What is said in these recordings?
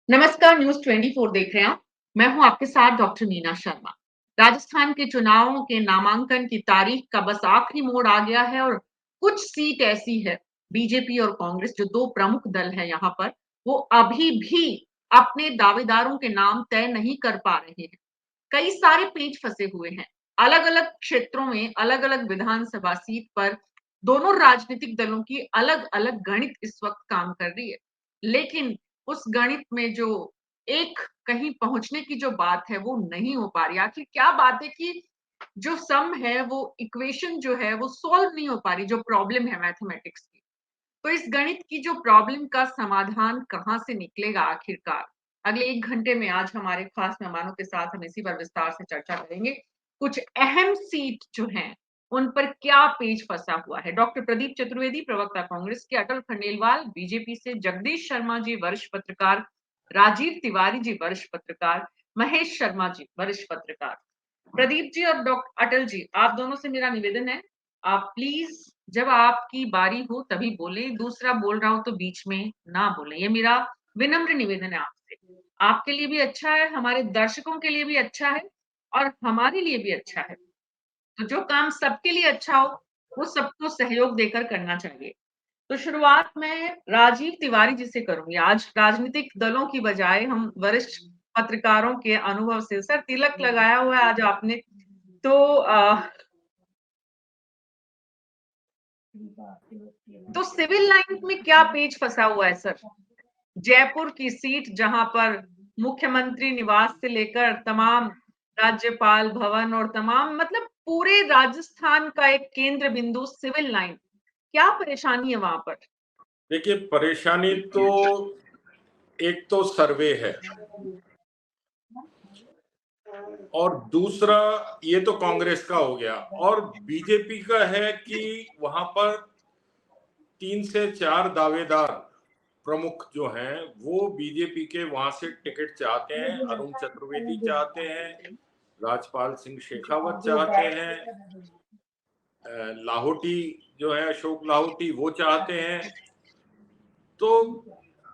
नमस्कार, न्यूज़ 24 देख रहे हैं आप। मैं हूं आपके साथ डॉक्टर मीना शर्मा। राजस्थान के चुनावों के नामांकन की तारीख का बस आखिरी मोड़ आ गया है और कुछ सीट ऐसी है, बीजेपी और कांग्रेस जो दो प्रमुख दल हैं यहाँ पर, वो अभी भी अपने दावेदारों के नाम तय नहीं कर पा रहे हैं। कई सारे पेच फंसे हुए हैं। अलग-अलग क्षेत्रों में अलग-अलग विधानसभा सीट पर दोनों राजनीतिक दलों की अलग-अलग गणित इस वक्त काम कर रही है। लेकिन उस गणित में जो एक कहीं पहुंचने की जो बात है वो नहीं हो पा रही। आखिर क्या बात है कि जो सम है वो इक्वेशन जो है वो सॉल्व नहीं हो पा रही, जो प्रॉब्लम है मैथमेटिक्स की। तो इस गणित की जो प्रॉब्लम का समाधान कहाँ से निकलेगा आखिरकार? अगले 1 घंटे में आज हमारे खास मेहमानों के साथ हम इसी पर विस्तार से चर्चा करेंगे। कुछ अहम सीट जो हैं, उन पर क्या पेच फँसा हुआ है? डॉक्टर प्रदीप चतुर्वेदी, प्रवक्ता कांग्रेस के, अटल खंडेलवाल बीजेपी से, जगदीश शर्मा जी वरिष्ठ पत्रकार, राजीव तिवारी जी वरिष्ठ पत्रकार, महेश शर्मा जी वरिष्ठ पत्रकार। प्रदीप जी और अटल जी, आप दोनों से मेरा निवेदन है, आप प्लीज जब आपकी बारी हो तभी बोलें, दूसरा बोल रहा हो तो बीच में ना बोलें। ये मेरा विनम्र निवेदन है आपसे। आपके लिए भी अच्छा है, हमारे दर्शकों के लिए भी अच्छा है और हमारे लिए भी अच्छा है। तो जो काम सबके लिए अच्छा हो, वो सबको सहयोग देकर करना चाहिए। तो शुरुआत मैं राजीव तिवारी जी से करूँगी। आज राजनीतिक दलों की बजाय हम वरिष्ठ पत्रकारों के अनुभव से सर तिलक लगाया हुआ है आज आपने। तो सिविल लाइन में क्या पेच फँसा हुआ है सर? जयपुर की सीट जहां पर मुख्यमंत्री निवास से लेकर तमाम राज्यपाल भवन और तमाम मतलब पूरे राजस्थान का एक केंद्र बिंदु सिविल लाइन, क्या परेशानी है वहां पर? देखिए, परेशानी तो एक तो सर्वे है और दूसरा ये तो कांग्रेस का हो गया और बीजेपी का है कि वहां पर 3 से 4 दावेदार प्रमुख जो हैं वो बीजेपी के वहां से टिकट चाहते हैं। अरुण चतुर्वेदी चाहते हैं, राजपाल सिंह शेखावत चाहते हैं, लाहौटी जो है अशोक लाहौटी वो चाहते हैं। तो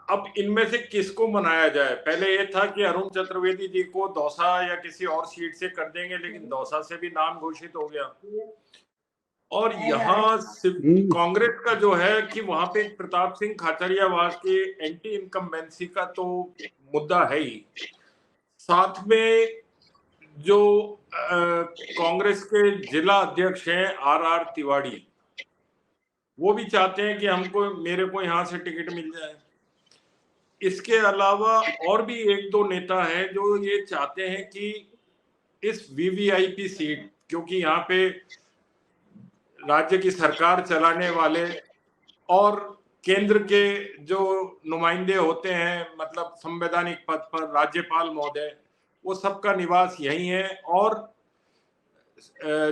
अब इनमें से किसको मनाया जाए? पहले ये था कि अरुण चतुर्वेदी जी को दौसा या किसी और सीट से कर देंगे, लेकिन दौसा से भी नाम घोषित हो गया। और यहाँ कांग्रेस का जो है कि वहां पे प्रताप सिंह खाचरियावास के एंटी इनकम्बेंसी का तो मुद्दा है ही, साथ में जो कांग्रेस के जिला अध्यक्ष हैं आर तिवाड़ी, वो भी चाहते हैं कि मेरे को यहाँ से टिकट मिल जाए। इसके अलावा और भी एक दो नेता हैं जो ये चाहते हैं कि इस वीवीआईपी सीट, क्योंकि यहाँ पे राज्य की सरकार चलाने वाले और केंद्र के जो नुमाइंदे होते हैं, मतलब संवैधानिक पद पर राज्यपाल महोदय, वो सबका निवास यही है। और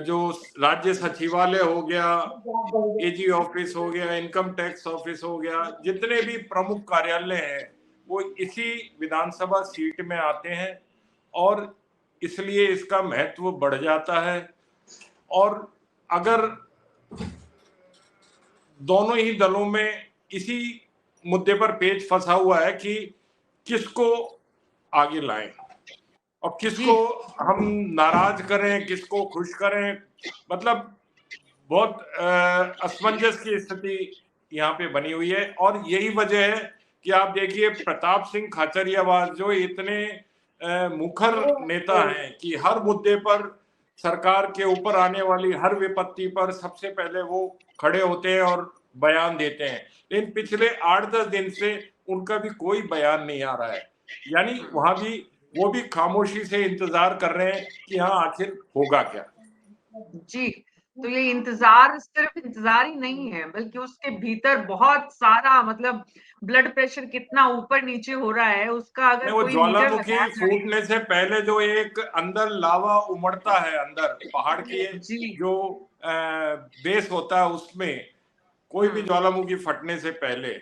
जो राज्य सचिवालय हो गया, एजी ऑफिस हो गया, इनकम टैक्स ऑफिस हो गया, जितने भी प्रमुख कार्यालय हैं वो इसी विधानसभा सीट में आते हैं और इसलिए इसका महत्व बढ़ जाता है। और अगर दोनों ही दलों में इसी मुद्दे पर पेच फंसा हुआ है कि किसको आगे लाएं और किसको हम नाराज करें, किसको खुश करें। मतलब बहुत असमंजस की स्थिति यहाँ पे बनी हुई है और यही वजह है कि आप देखिए प्रताप सिंह खाचरियावास जो इतने मुखर नेता हैं कि हर मुद्दे पर, सरकार के ऊपर आने वाली हर विपत्ति पर सबसे पहले वो खड़े होते हैं और बयान देते हैं, लेकिन पिछले 8-10 दिन से उनका भी कोई बयान नहीं आ रहा है। यानी वहां भी वो भी खामोशी से इंतजार कर रहे हैं कि हाँ आखिर होगा क्या। जी, तो ये इंतज़ार सिर्फ़ इंतज़ार ही नहीं है, बल्कि उसके भीतर बहुत सारा मतलब ब्लड प्रेशर कितना ऊपर-नीचे हो रहा है, उसका अगर नहीं, वो कोई मीटर ज्वालामुखी लगाया जाए। फूटने से पहले जो एक अंदर लावा उमड़ता है, अंदर पहाड़ की जी, जो बेस होता है उसमें, कोई भी हुँ, ज्वालामुखी फटने से पहले,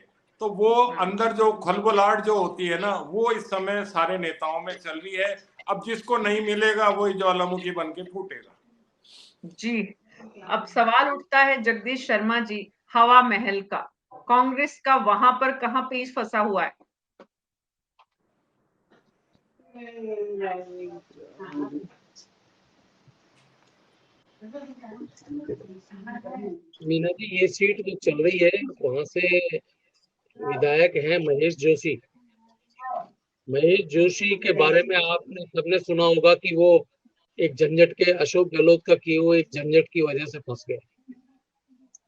तो वो हुँ। अंदर जो खलबलाहट जो होती है ना, वो इस समय सारे नेताओं में चल रही है। अब जिसको नहीं मिलेगा वही ज्वालामुखी बन के फूटेगा। जी, अब सवाल उठता है जगदीश शर्मा जी, हवा महल का, कांग्रेस का वहाँ पर कहाँ पेच फँसा हुआ है? मीना जी, ये सीट जो चल रही है वहां से विधायक हैं महेश जोशी। महेश जोशी के बारे में आपने सबने सुना होगा कि वो एक झंझट के अशोक गहलोत का किए हुए एक झंझट की वजह से फंस गए।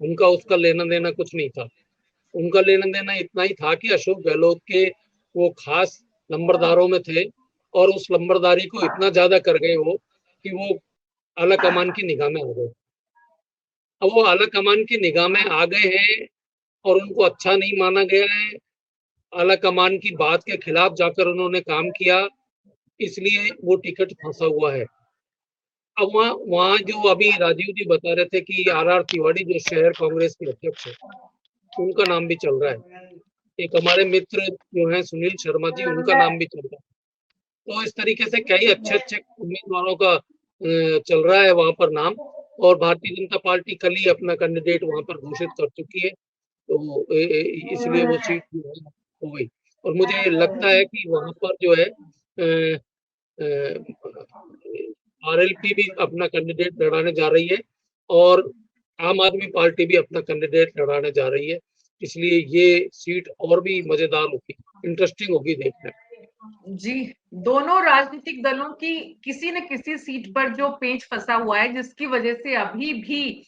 उनका उसका लेना देना कुछ नहीं था। उनका लेना देना इतना ही था कि अशोक गहलोत के वो खास नंबरदारों में थे और उस नंबरदारी को इतना ज्यादा कर गए वो कि वो आला कमान की निगाह में आ गए। अब वो आला कमान की निगाह में आ गए हैं और उनको अच्छा नहीं माना गया है। आला कमान की बात के खिलाफ जाकर उन्होंने काम किया, इसलिए वो टिकट फंसा हुआ है। अब वहाँ वहाँ जो अभी राजीव जी बता रहे थे कि आर तिवारी जो शहर कांग्रेस के अध्यक्ष है, उनका नाम भी चल रहा है। एक हमारे मित्र जो है सुनील शर्मा जी, उनका नाम भी चल रहा है। तो इस तरीके से कई अच्छे अच्छे उम्मीदवारों का चल रहा है वहां पर नाम। और भारतीय जनता पार्टी कल ही अपना कैंडिडेट वहां पर घोषित कर चुकी है, तो इसलिए वो सीट जो है हो गई। और मुझे लगता है कि वहां पर जो है आरएलपी भी अपना कैंडिडेट लड़ाने जा रही है और आम आदमी पार्टी भी अपना कैंडिडेट लड़ाने जा रही है। इसलिए ये सीट और भी मजेदार होगी, इंटरेस्टिंग होगी देखने में। जी, दोनों राजनीतिक दलों की किसी न किसी सीट पर जो पेंच फंसा हुआ है, जिसकी वजह से अभी भी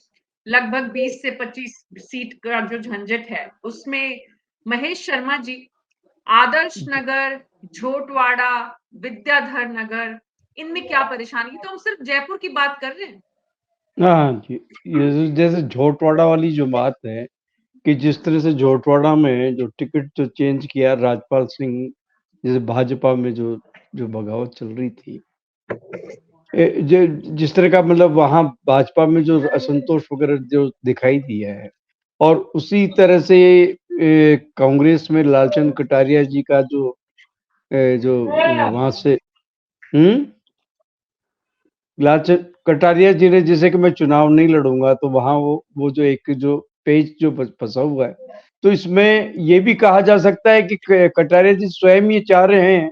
लगभग 20 से 25 सीट का जो झंझट है, उसमें महेश शर्मा जी आदर्श नगर, झोटवाड़ा, विद्याधर नगर, इनमें क्या परेशानी? तो हम सिर्फ जयपुर की बात कर रहे हैं। हाँ जी, ये जैसे झोटवाड़ा वाली जो बात है कि जिस तरह से झोटवाड़ा में जो टिकट जो चेंज किया राजपाल सिंह, जैसे भाजपा में जो जो बगावत चल रही थी, जो जिस तरह का मतलब वहां भाजपा में जो असंतोष वगैरह जो दिखाई दिया है, और उसी तरह से कांग्रेस में लालचंद कटारिया जी का जो वहां से लालचंद कटारिया जी ने जैसे कि मैं चुनाव नहीं लड़ूंगा, तो वहां वो जो एक जो पेज जो फंसा हुआ है, तो इसमें ये भी कहा जा सकता है कि कटारिया जी स्वयं ये चाह रहे हैं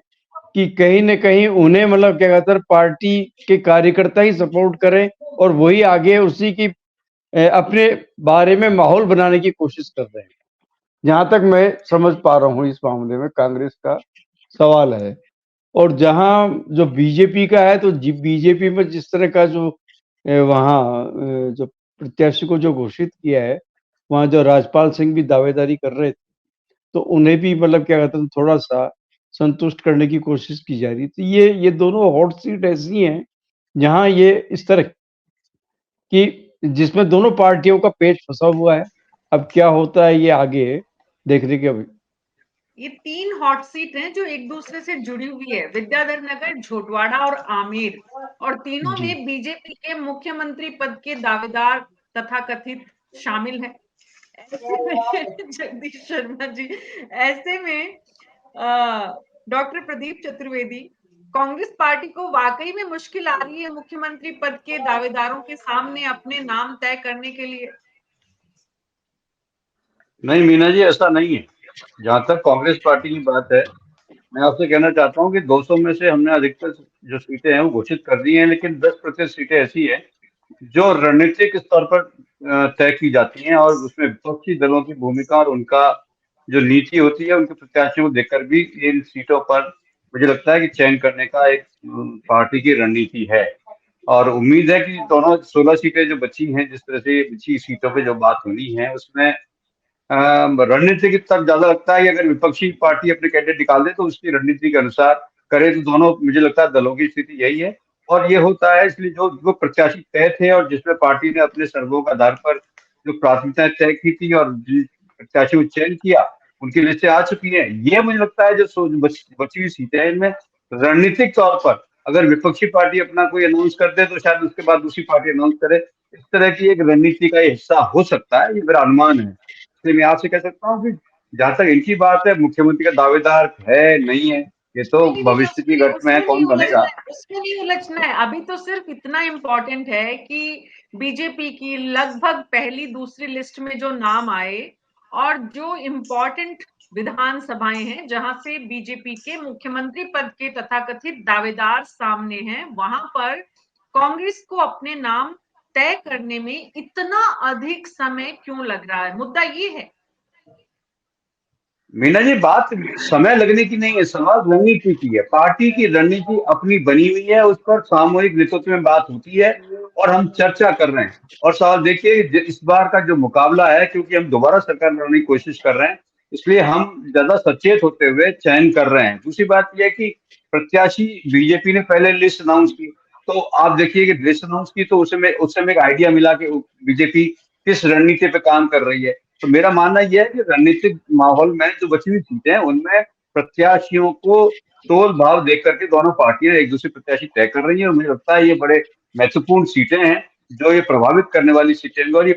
कि कहीं न कहीं उन्हें मतलब क्या कहते हैं पार्टी के कार्यकर्ता ही सपोर्ट करें और वही आगे उसी की अपने बारे में माहौल बनाने की कोशिश कर रहे हैं। जहां तक मैं समझ पा रहा हूँ इस मामले में कांग्रेस का सवाल है। और जहां जो बीजेपी का है, तो बीजेपी में जिस तरह का जो वहां जो प्रत्याशी को जो घोषित किया है, वहां जो राजपाल सिंह भी दावेदारी कर रहे थे, तो उन्हें भी मतलब क्या कहते हैं थोड़ा सा संतुष्ट करने की कोशिश की जा रही थी। ये दोनों हॉट सीट ऐसी हैं जहां ये इस तरह की जिसमें दोनों पार्टियों का पेच फंसा हुआ है। अब क्या होता है ये आगे देखने के अभी। ये 3 हॉट सीट हैं जो एक दूसरे से जुड़ी हुई है, विद्याधर नगर, झोटवाड़ा और आमेर, और तीनों जी में बीजेपी के मुख्यमंत्री पद के दावेदार तथाकथित शामिल हैं। ऐसे में जगदीश शर्मा जी, ऐसे में डॉक्टर प्रदीप चतुर्वेदी, कांग्रेस पार्टी को वाकई में मुश्किल आ रही है मुख्यमंत्री पद के दावेदारों के सामने अपने नाम तय करने के लिए? नहीं मीना जी, ऐसा नहीं है। जहां तक कांग्रेस पार्टी की बात है, मैं आपसे कहना चाहता हूं कि 200 में से हमने अधिकतर जो सीटें हैं वो घोषित कर दी हैं, लेकिन 10% सीटें ऐसी हैं जो रणनीतिक स्तर पर तय की जाती हैं और उसमें विपक्षी दलों की भूमिका और उनका जो नीति होती है उनके प्रत्याशियों को देखकर भी इन सीटों पर मुझे लगता है कि चयन करने का एक पार्टी की रणनीति है। और उम्मीद है कि दोनों 16 सीटें जो बची हैं, जिस तरह से बची सीटों पे जो बात होनी है, उसमें रणनीति की तरफ ज्यादा लगता है कि अगर विपक्षी पार्टी अपने कैंडिडेट निकाल दे तो उसकी रणनीति के अनुसार करे, तो दोनों मुझे लगता है दलों की स्थिति यही है। और ये होता है इसलिए जो जो प्रत्याशी तय थे और जिसमें पार्टी ने अपने सर्वों के आधार पर जो प्राथमिकताएं तय की थी और जिन प्रत्याशी को चयन किया उनकी लिस्टें आ चुकी हैं। ये मुझे लगता है जो बची हुई सीटें हैं, इनमें रणनीतिक तौर पर अगर विपक्षी पार्टी अपना कोई अनाउंस कर दे तो शायद उसके बाद दूसरी पार्टी अनाउंस करे, इस तरह की एक रणनीति का हिस्सा हो सकता है, ये मेरा अनुमान है। इसलिए मैं आपसे कह सकता हूँ कि जहां तक इनकी बात है, मुख्यमंत्री का दावेदार है नहीं है, ये तो नहीं, नहीं, भविष्य की घट में है, कौन बनेगा। उसमें नहीं उलझना है। अभी तो सिर्फ इतना इम्पोर्टेंट है कि बीजेपी की लगभग पहली दूसरी लिस्ट में जो नाम आए और जो इम्पोर्टेंट विधानसभाएं हैं जहां से बीजेपी के मुख्यमंत्री पद के तथाकथित दावेदार सामने हैं, वहां पर कांग्रेस को अपने नाम तय करने में इतना अधिक समय क्यों लग रहा है? मुद्दा ये है। मीना जी, बात समय लगने की नहीं है, सवाल रणनीति की है। पार्टी की रणनीति अपनी बनी हुई है, उस पर सामूहिक नेतृत्व में बात होती है और हम चर्चा कर रहे हैं। और सवाल देखिए, इस बार का जो मुकाबला है, क्योंकि हम दोबारा सरकार बनाने की कोशिश कर रहे हैं, इसलिए हम ज्यादा सचेत होते हुए चयन कर रहे हैं। दूसरी बात यह है कि प्रत्याशी बीजेपी ने पहले लिस्ट अनाउंस की, तो आप देखिए कि लिस्ट अनाउंस की तो उस समय एक आइडिया मिला कि बीजेपी किस रणनीति पे काम कर रही है। तो मेरा मानना यह है कि रणनीतिक माहौल में जो बची हुई सीटें हैं, उनमें प्रत्याशियों को तोल भाव देख करके दोनों पार्टियां एक दूसरे प्रत्याशी तय कर रही हैं। और मुझे लगता है ये बड़े महत्वपूर्ण सीटें हैं, जो ये प्रभावित करने वाली सीटें हैं। और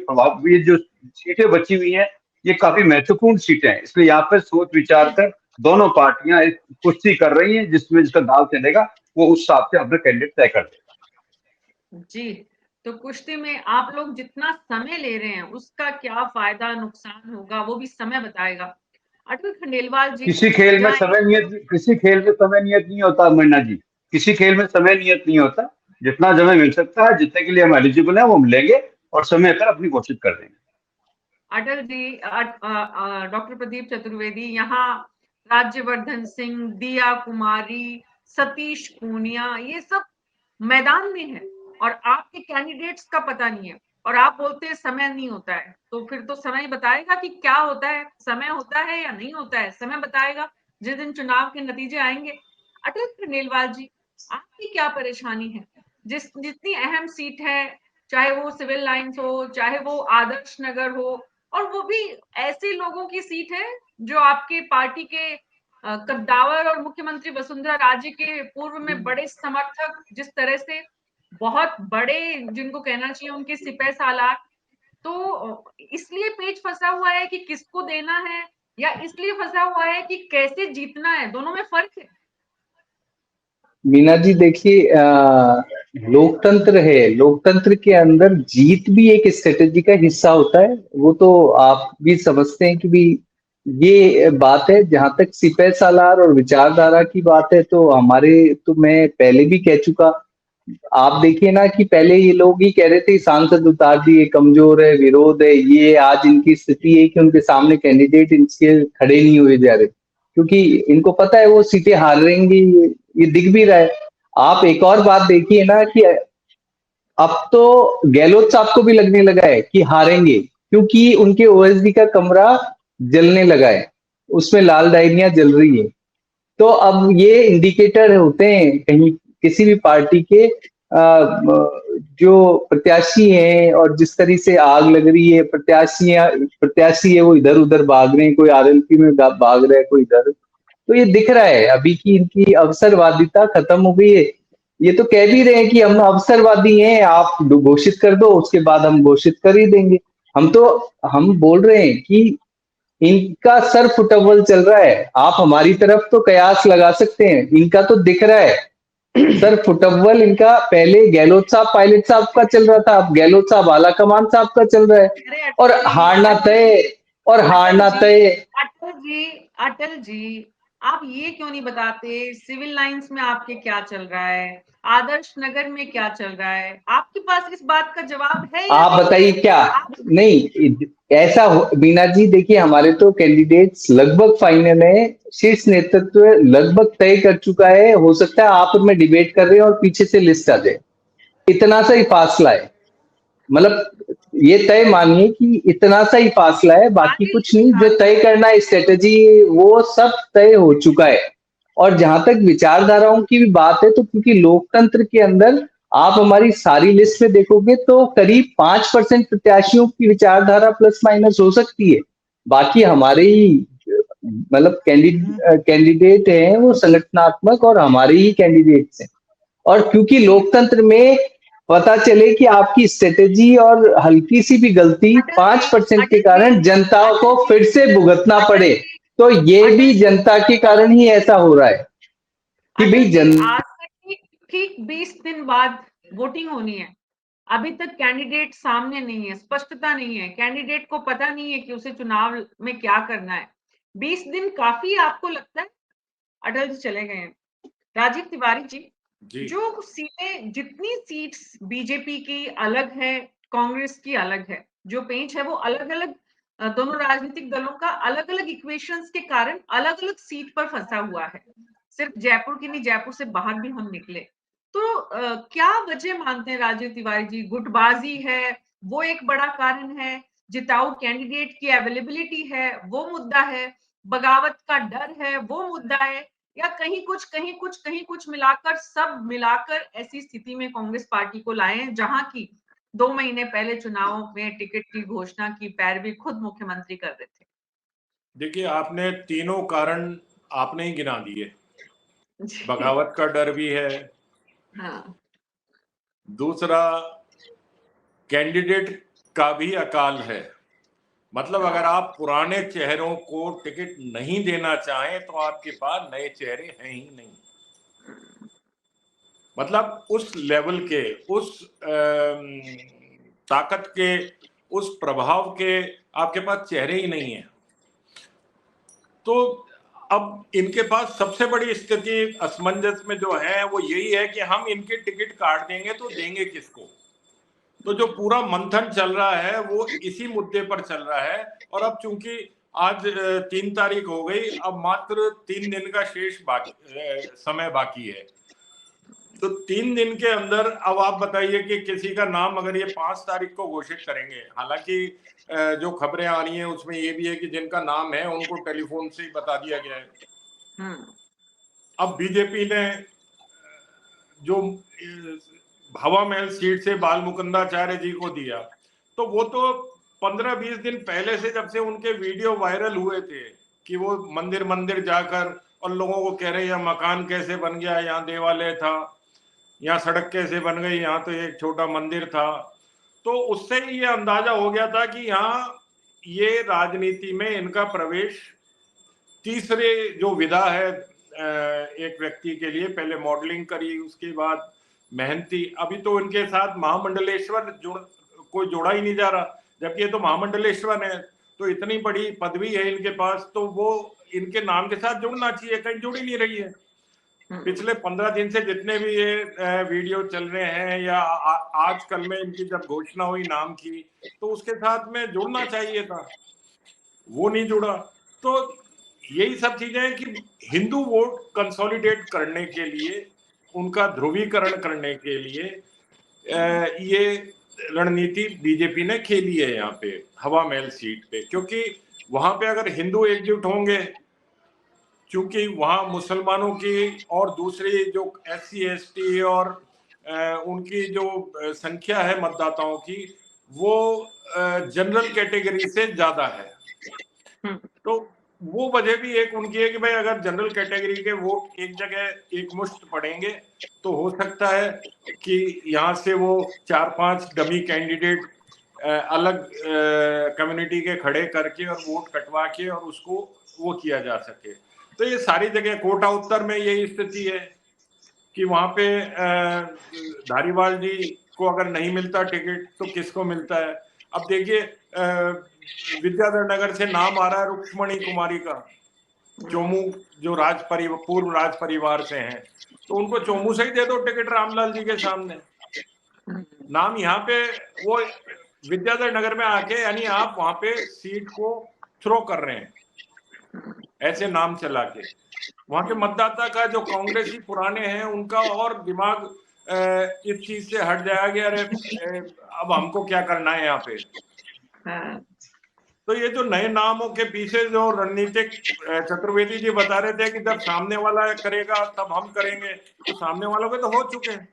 ये जो सीटें बची हुई हैं, ये काफी महत्वपूर्ण सीटें हैं। इसलिए यहाँ पर सोच विचार कर दोनों पार्टियां एक कुश्ती कर रही हैं, जिसमें जिसका दाव चलेगा वो उस हिसाब से अपने कैंडिडेट तय कर देगा। जी, तो कुश्ती में आप लोग जितना समय ले रहे हैं उसका क्या फायदा नुकसान होगा वो भी समय बताएगा। अटल खंडेलवाल जी, किसी खेल में समय नियत नहीं होता मीना जी। किसी खेल में समय नियत नहीं होता। जितना समय मिल सकता है, जितने के लिए हम एलिजिबल है, वो हम लेंगे और समय पर अपनी कोशिश कर देंगे। अटल जी, डॉक्टर प्रदीप चतुर्वेदी, यहाँ राज्यवर्धन सिंह, दिया कुमारी, सतीश पूनिया, ये सब मैदान में है और आपके कैंडिडेट्स का पता नहीं है और आप बोलते हैं समय नहीं होता है। तो फिर तो समय बताएगा कि क्या होता है, समय होता है या नहीं होता है, समय बताएगा जिस दिन चुनाव के नतीजे आएंगे। अटल खंडेलवाल जी, आपकी क्या परेशानी है? जितनी अहम सीट है, चाहे वो सिविल लाइंस हो, चाहे वो आदर्श नगर हो, और वो भी ऐसे लोगों की सीट है जो आपके पार्टी के कद्दावर और मुख्यमंत्री वसुंधरा राजे के पूर्व में बड़े समर्थक, जिस तरह से बहुत बड़े, जिनको कहना चाहिए उनके सिपह सालार, तो इसलिए पेच फंसा हुआ है कि किसको देना है, या इसलिए फंसा हुआ है कि कैसे जीतना है? दोनों में फर्क है। मीना जी देखिए, लोकतंत्र है, लोकतंत्र के अंदर जीत भी एक स्ट्रेटेजी का हिस्सा होता है। वो तो आप भी समझते हैं कि भी ये बात है। जहां तक सिपह सालार और विचारधारा की बात है, तो हमारे, तो मैं पहले भी कह चुका। आप देखिए ना कि पहले ये लोग ही कह रहे थे सांसद उतार दिए, कमजोर है, विरोध है, ये आज इनकी स्थिति है कि उनके सामने कैंडिडेट इनके खड़े नहीं हुए जा रहे, क्योंकि इनको पता है वो सीटें हार रहेंगी। ये दिख भी रहा है। आप एक और बात देखिए ना कि अब तो गहलोत साहब को भी लगने लगा है कि हारेंगे, क्योंकि उनके ओएसडी का कमरा जलने लगा है, उसमें लाल डायरियां जल रही है। तो अब ये इंडिकेटर होते हैं कहीं किसी भी पार्टी के जो प्रत्याशी हैं, और जिस तरह से आग लग रही है, प्रत्याशी है वो इधर उधर भाग रहे हैं, कोई आरएलपी में भाग रहा है, कोई इधर। तो ये दिख रहा है अभी कि इनकी अवसरवादिता खत्म हो गई है। ये तो कह भी रहे हैं कि हम अवसरवादी हैं, आप घोषित कर दो, उसके बाद हम घोषित कर ही देंगे। हम बोल रहे हैं कि इनका सर फुटबॉल चल रहा है। आप हमारी तरफ तो कयास लगा सकते हैं, इनका तो दिख रहा है सर फुटबॉल इनका। पहले गहलोत साहब पायलट साहब का चल रहा था, अब गहलोत साहब आला कमान साहब का चल रहा है। और हारना तय, अटल जी, आप ये क्यों नहीं बताते सिविल लाइंस में आपके क्या चल रहा है, आदर्श नगर में क्या चल रहा है? आपके पास इस बात का जवाब है या आप बताइए क्या? नहीं ऐसा बीना जी, देखिए हमारे तो कैंडिडेट्स लगभग फाइनल है, शीर्ष नेतृत्व लगभग तय कर चुका है। हो सकता है आप में डिबेट कर रहे हैं और पीछे से लिस्ट आ जाए, इतना सा ही फासला है। मतलब ये तय मानिए कि इतना सा ही फासला है, बाकी कुछ नहीं। जो तय करना है स्ट्रेटेजी, वो सब तय हो चुका है। और जहां तक विचारधाराओं की भी बात है, तो क्योंकि लोकतंत्र के अंदर आप हमारी सारी लिस्ट में देखोगे तो करीब 5% प्रत्याशियों की विचारधारा प्लस माइनस हो सकती है। बाकी हमारे ही मतलब कैंडिडेट हैं वो संगठनात्मक, और हमारे ही कैंडिडेट्स हैं। और क्योंकि लोकतंत्र में पता चले कि आपकी स्ट्रेटेजी और हल्की सी भी गलती 5% के कारण जनता को फिर से भुगतना पड़े, तो ये भी जनता के कारण ही ऐसा हो रहा है कि भाई आज से ठीक 20 दिन बाद वोटिंग होनी है, अभी तक कैंडिडेट सामने नहीं है, स्पष्टता नहीं है, कैंडिडेट को पता नहीं है कि उसे चुनाव में क्या करना है। 20 दिन काफी आपको लगता है? अटल जी चले गए हैं। राजीव तिवारी जी, जी जो सीटें, जितनी सीट्स बीजेपी की अलग है, कांग्रेस की अलग है, जो पेंच है वो अलग अलग, दोनों राजनीतिक दलों का अलग अलग इक्वेशंस के कारण अलग अलग सीट पर फंसा हुआ है। सिर्फ जयपुर की नहीं, जयपुर से बाहर भी हम निकले तो क्या वजह मानते हैं राजीव तिवारी जी? गुटबाजी है वो एक बड़ा कारण है, जिताऊ कैंडिडेट की अवेलेबिलिटी है वो मुद्दा है, बगावत का डर है वो मुद्दा है, या कहीं कुछ मिलाकर, सब मिलाकर ऐसी स्थिति में कांग्रेस पार्टी को लाए हैं जहां की 2 महीने पहले चुनाव में टिकट की घोषणा की पैरवी खुद मुख्यमंत्री कर रहे थे? देखिए, आपने तीनों कारण आपने ही गिना दिए। जी। बगावत का डर भी है, हाँ। दूसरा कैंडिडेट का भी अकाल है। मतलब अगर आप पुराने चेहरों को टिकट नहीं देना चाहें तो आपके पास नए चेहरे हैं ही नहीं। मतलब उस लेवल के, उस ताकत के, उस प्रभाव के आपके पास चेहरे ही नहीं है। तो अब इनके पास सबसे बड़ी स्थिति असमंजस में जो है वो यही है कि हम इनके टिकट काट देंगे तो देंगे किसको। तो जो पूरा मंथन चल रहा है वो इसी मुद्दे पर चल रहा है। और अब चूंकि आज 3 तारीख हो गई, अब मात्र 3 दिन का शेष समय बाकी है। तो 3 दिन के अंदर अब आप बताइए कि किसी का नाम अगर ये 5 तारीख को घोषित करेंगे, हालांकि जो खबरें आ रही हैं उसमें ये भी है कि जिनका नाम है उनको टेलीफोन से ही बता दिया गया है। अब बीजेपी ने जो हवा महल सीट से बाल मुकुंदाचार्य जी को दिया, तो वो तो 15-20 दिन पहले से, जब से उनके वीडियो वायरल हुए थे कि वो मंदिर मंदिर जाकर और लोगों को कह रहे हैं मकान कैसे बन गया, यहाँ देवालय था, यहाँ सड़क कैसे बन गई, यहाँ तो एक छोटा मंदिर था। तो उससे ही ये अंदाजा हो गया था कि यहाँ ये राजनीति में इनका प्रवेश तीसरे जो विधा है एक व्यक्ति के लिए, पहले मॉडलिंग करी, उसके बाद मेहनती, अभी तो इनके साथ महामंडलेश्वर कोई जोड़ा ही नहीं जा रहा, जबकि ये तो महामंडलेश्वर है, तो इतनी बड़ी पदवी है इनके पास, तो वो इनके नाम के साथ जुड़ना चाहिए, कहीं जुड़ ही नहीं रही है। पिछले 15 दिन से जितने भी ये वीडियो चल रहे हैं या आजकल में इनकी जब घोषणा हुई नाम की, तो उसके साथ में जुड़ना चाहिए था, वो नहीं जुड़ा। तो यही सब चीजें हैं कि हिंदू वोट कंसोलिडेट करने के लिए, उनका ध्रुवीकरण करने के लिए ये रणनीति बीजेपी ने खेली है यहाँ पे हवा महल सीट पे, क्योंकि वहां पे अगर हिंदू एकजुट होंगे, क्योंकि वहां मुसलमानों की और दूसरी जो SC ST और उनकी जो संख्या है मतदाताओं की, वो जनरल कैटेगरी से ज्यादा है। तो वो वजह भी एक उनकी है कि भाई अगर जनरल कैटेगरी के वोट एक जगह एक मुश्त पड़ेंगे तो हो सकता है कि यहाँ से वो 4-5 डमी कैंडिडेट अलग कम्युनिटी के खड़े करके और वोट कटवा के और उसको वो किया जा सके। तो ये सारी जगह कोटा उत्तर में यही स्थिति है कि वहां पे धारीवाल जी को अगर नहीं मिलता टिकट तो किसको मिलता है। अब देखिए विद्याधर नगर से नाम आ रहा है रुक्मणी कुमारी का, चोमू जो पूर्व राज परिवार से हैं, तो उनको चोमू से ही दे दो टिकट रामलाल जी के सामने। नाम यहाँ पे वो विद्याधर नगर में आके, यानी आप वहां पे सीट को थ्रो कर रहे हैं ऐसे नाम चला के। वहां के मतदाता का जो कांग्रेसी पुराने हैं उनका और दिमाग इस चीज से हट जाएगा, अरे अब हमको क्या करना है यहाँ पे। तो ये जो नए नामों के पीछे जो रणनीतिक, चतुर्वेदी जी बता रहे थे कि जब सामने वाला करेगा तब हम करेंगे, तो सामने वालों के तो हो चुके हैं,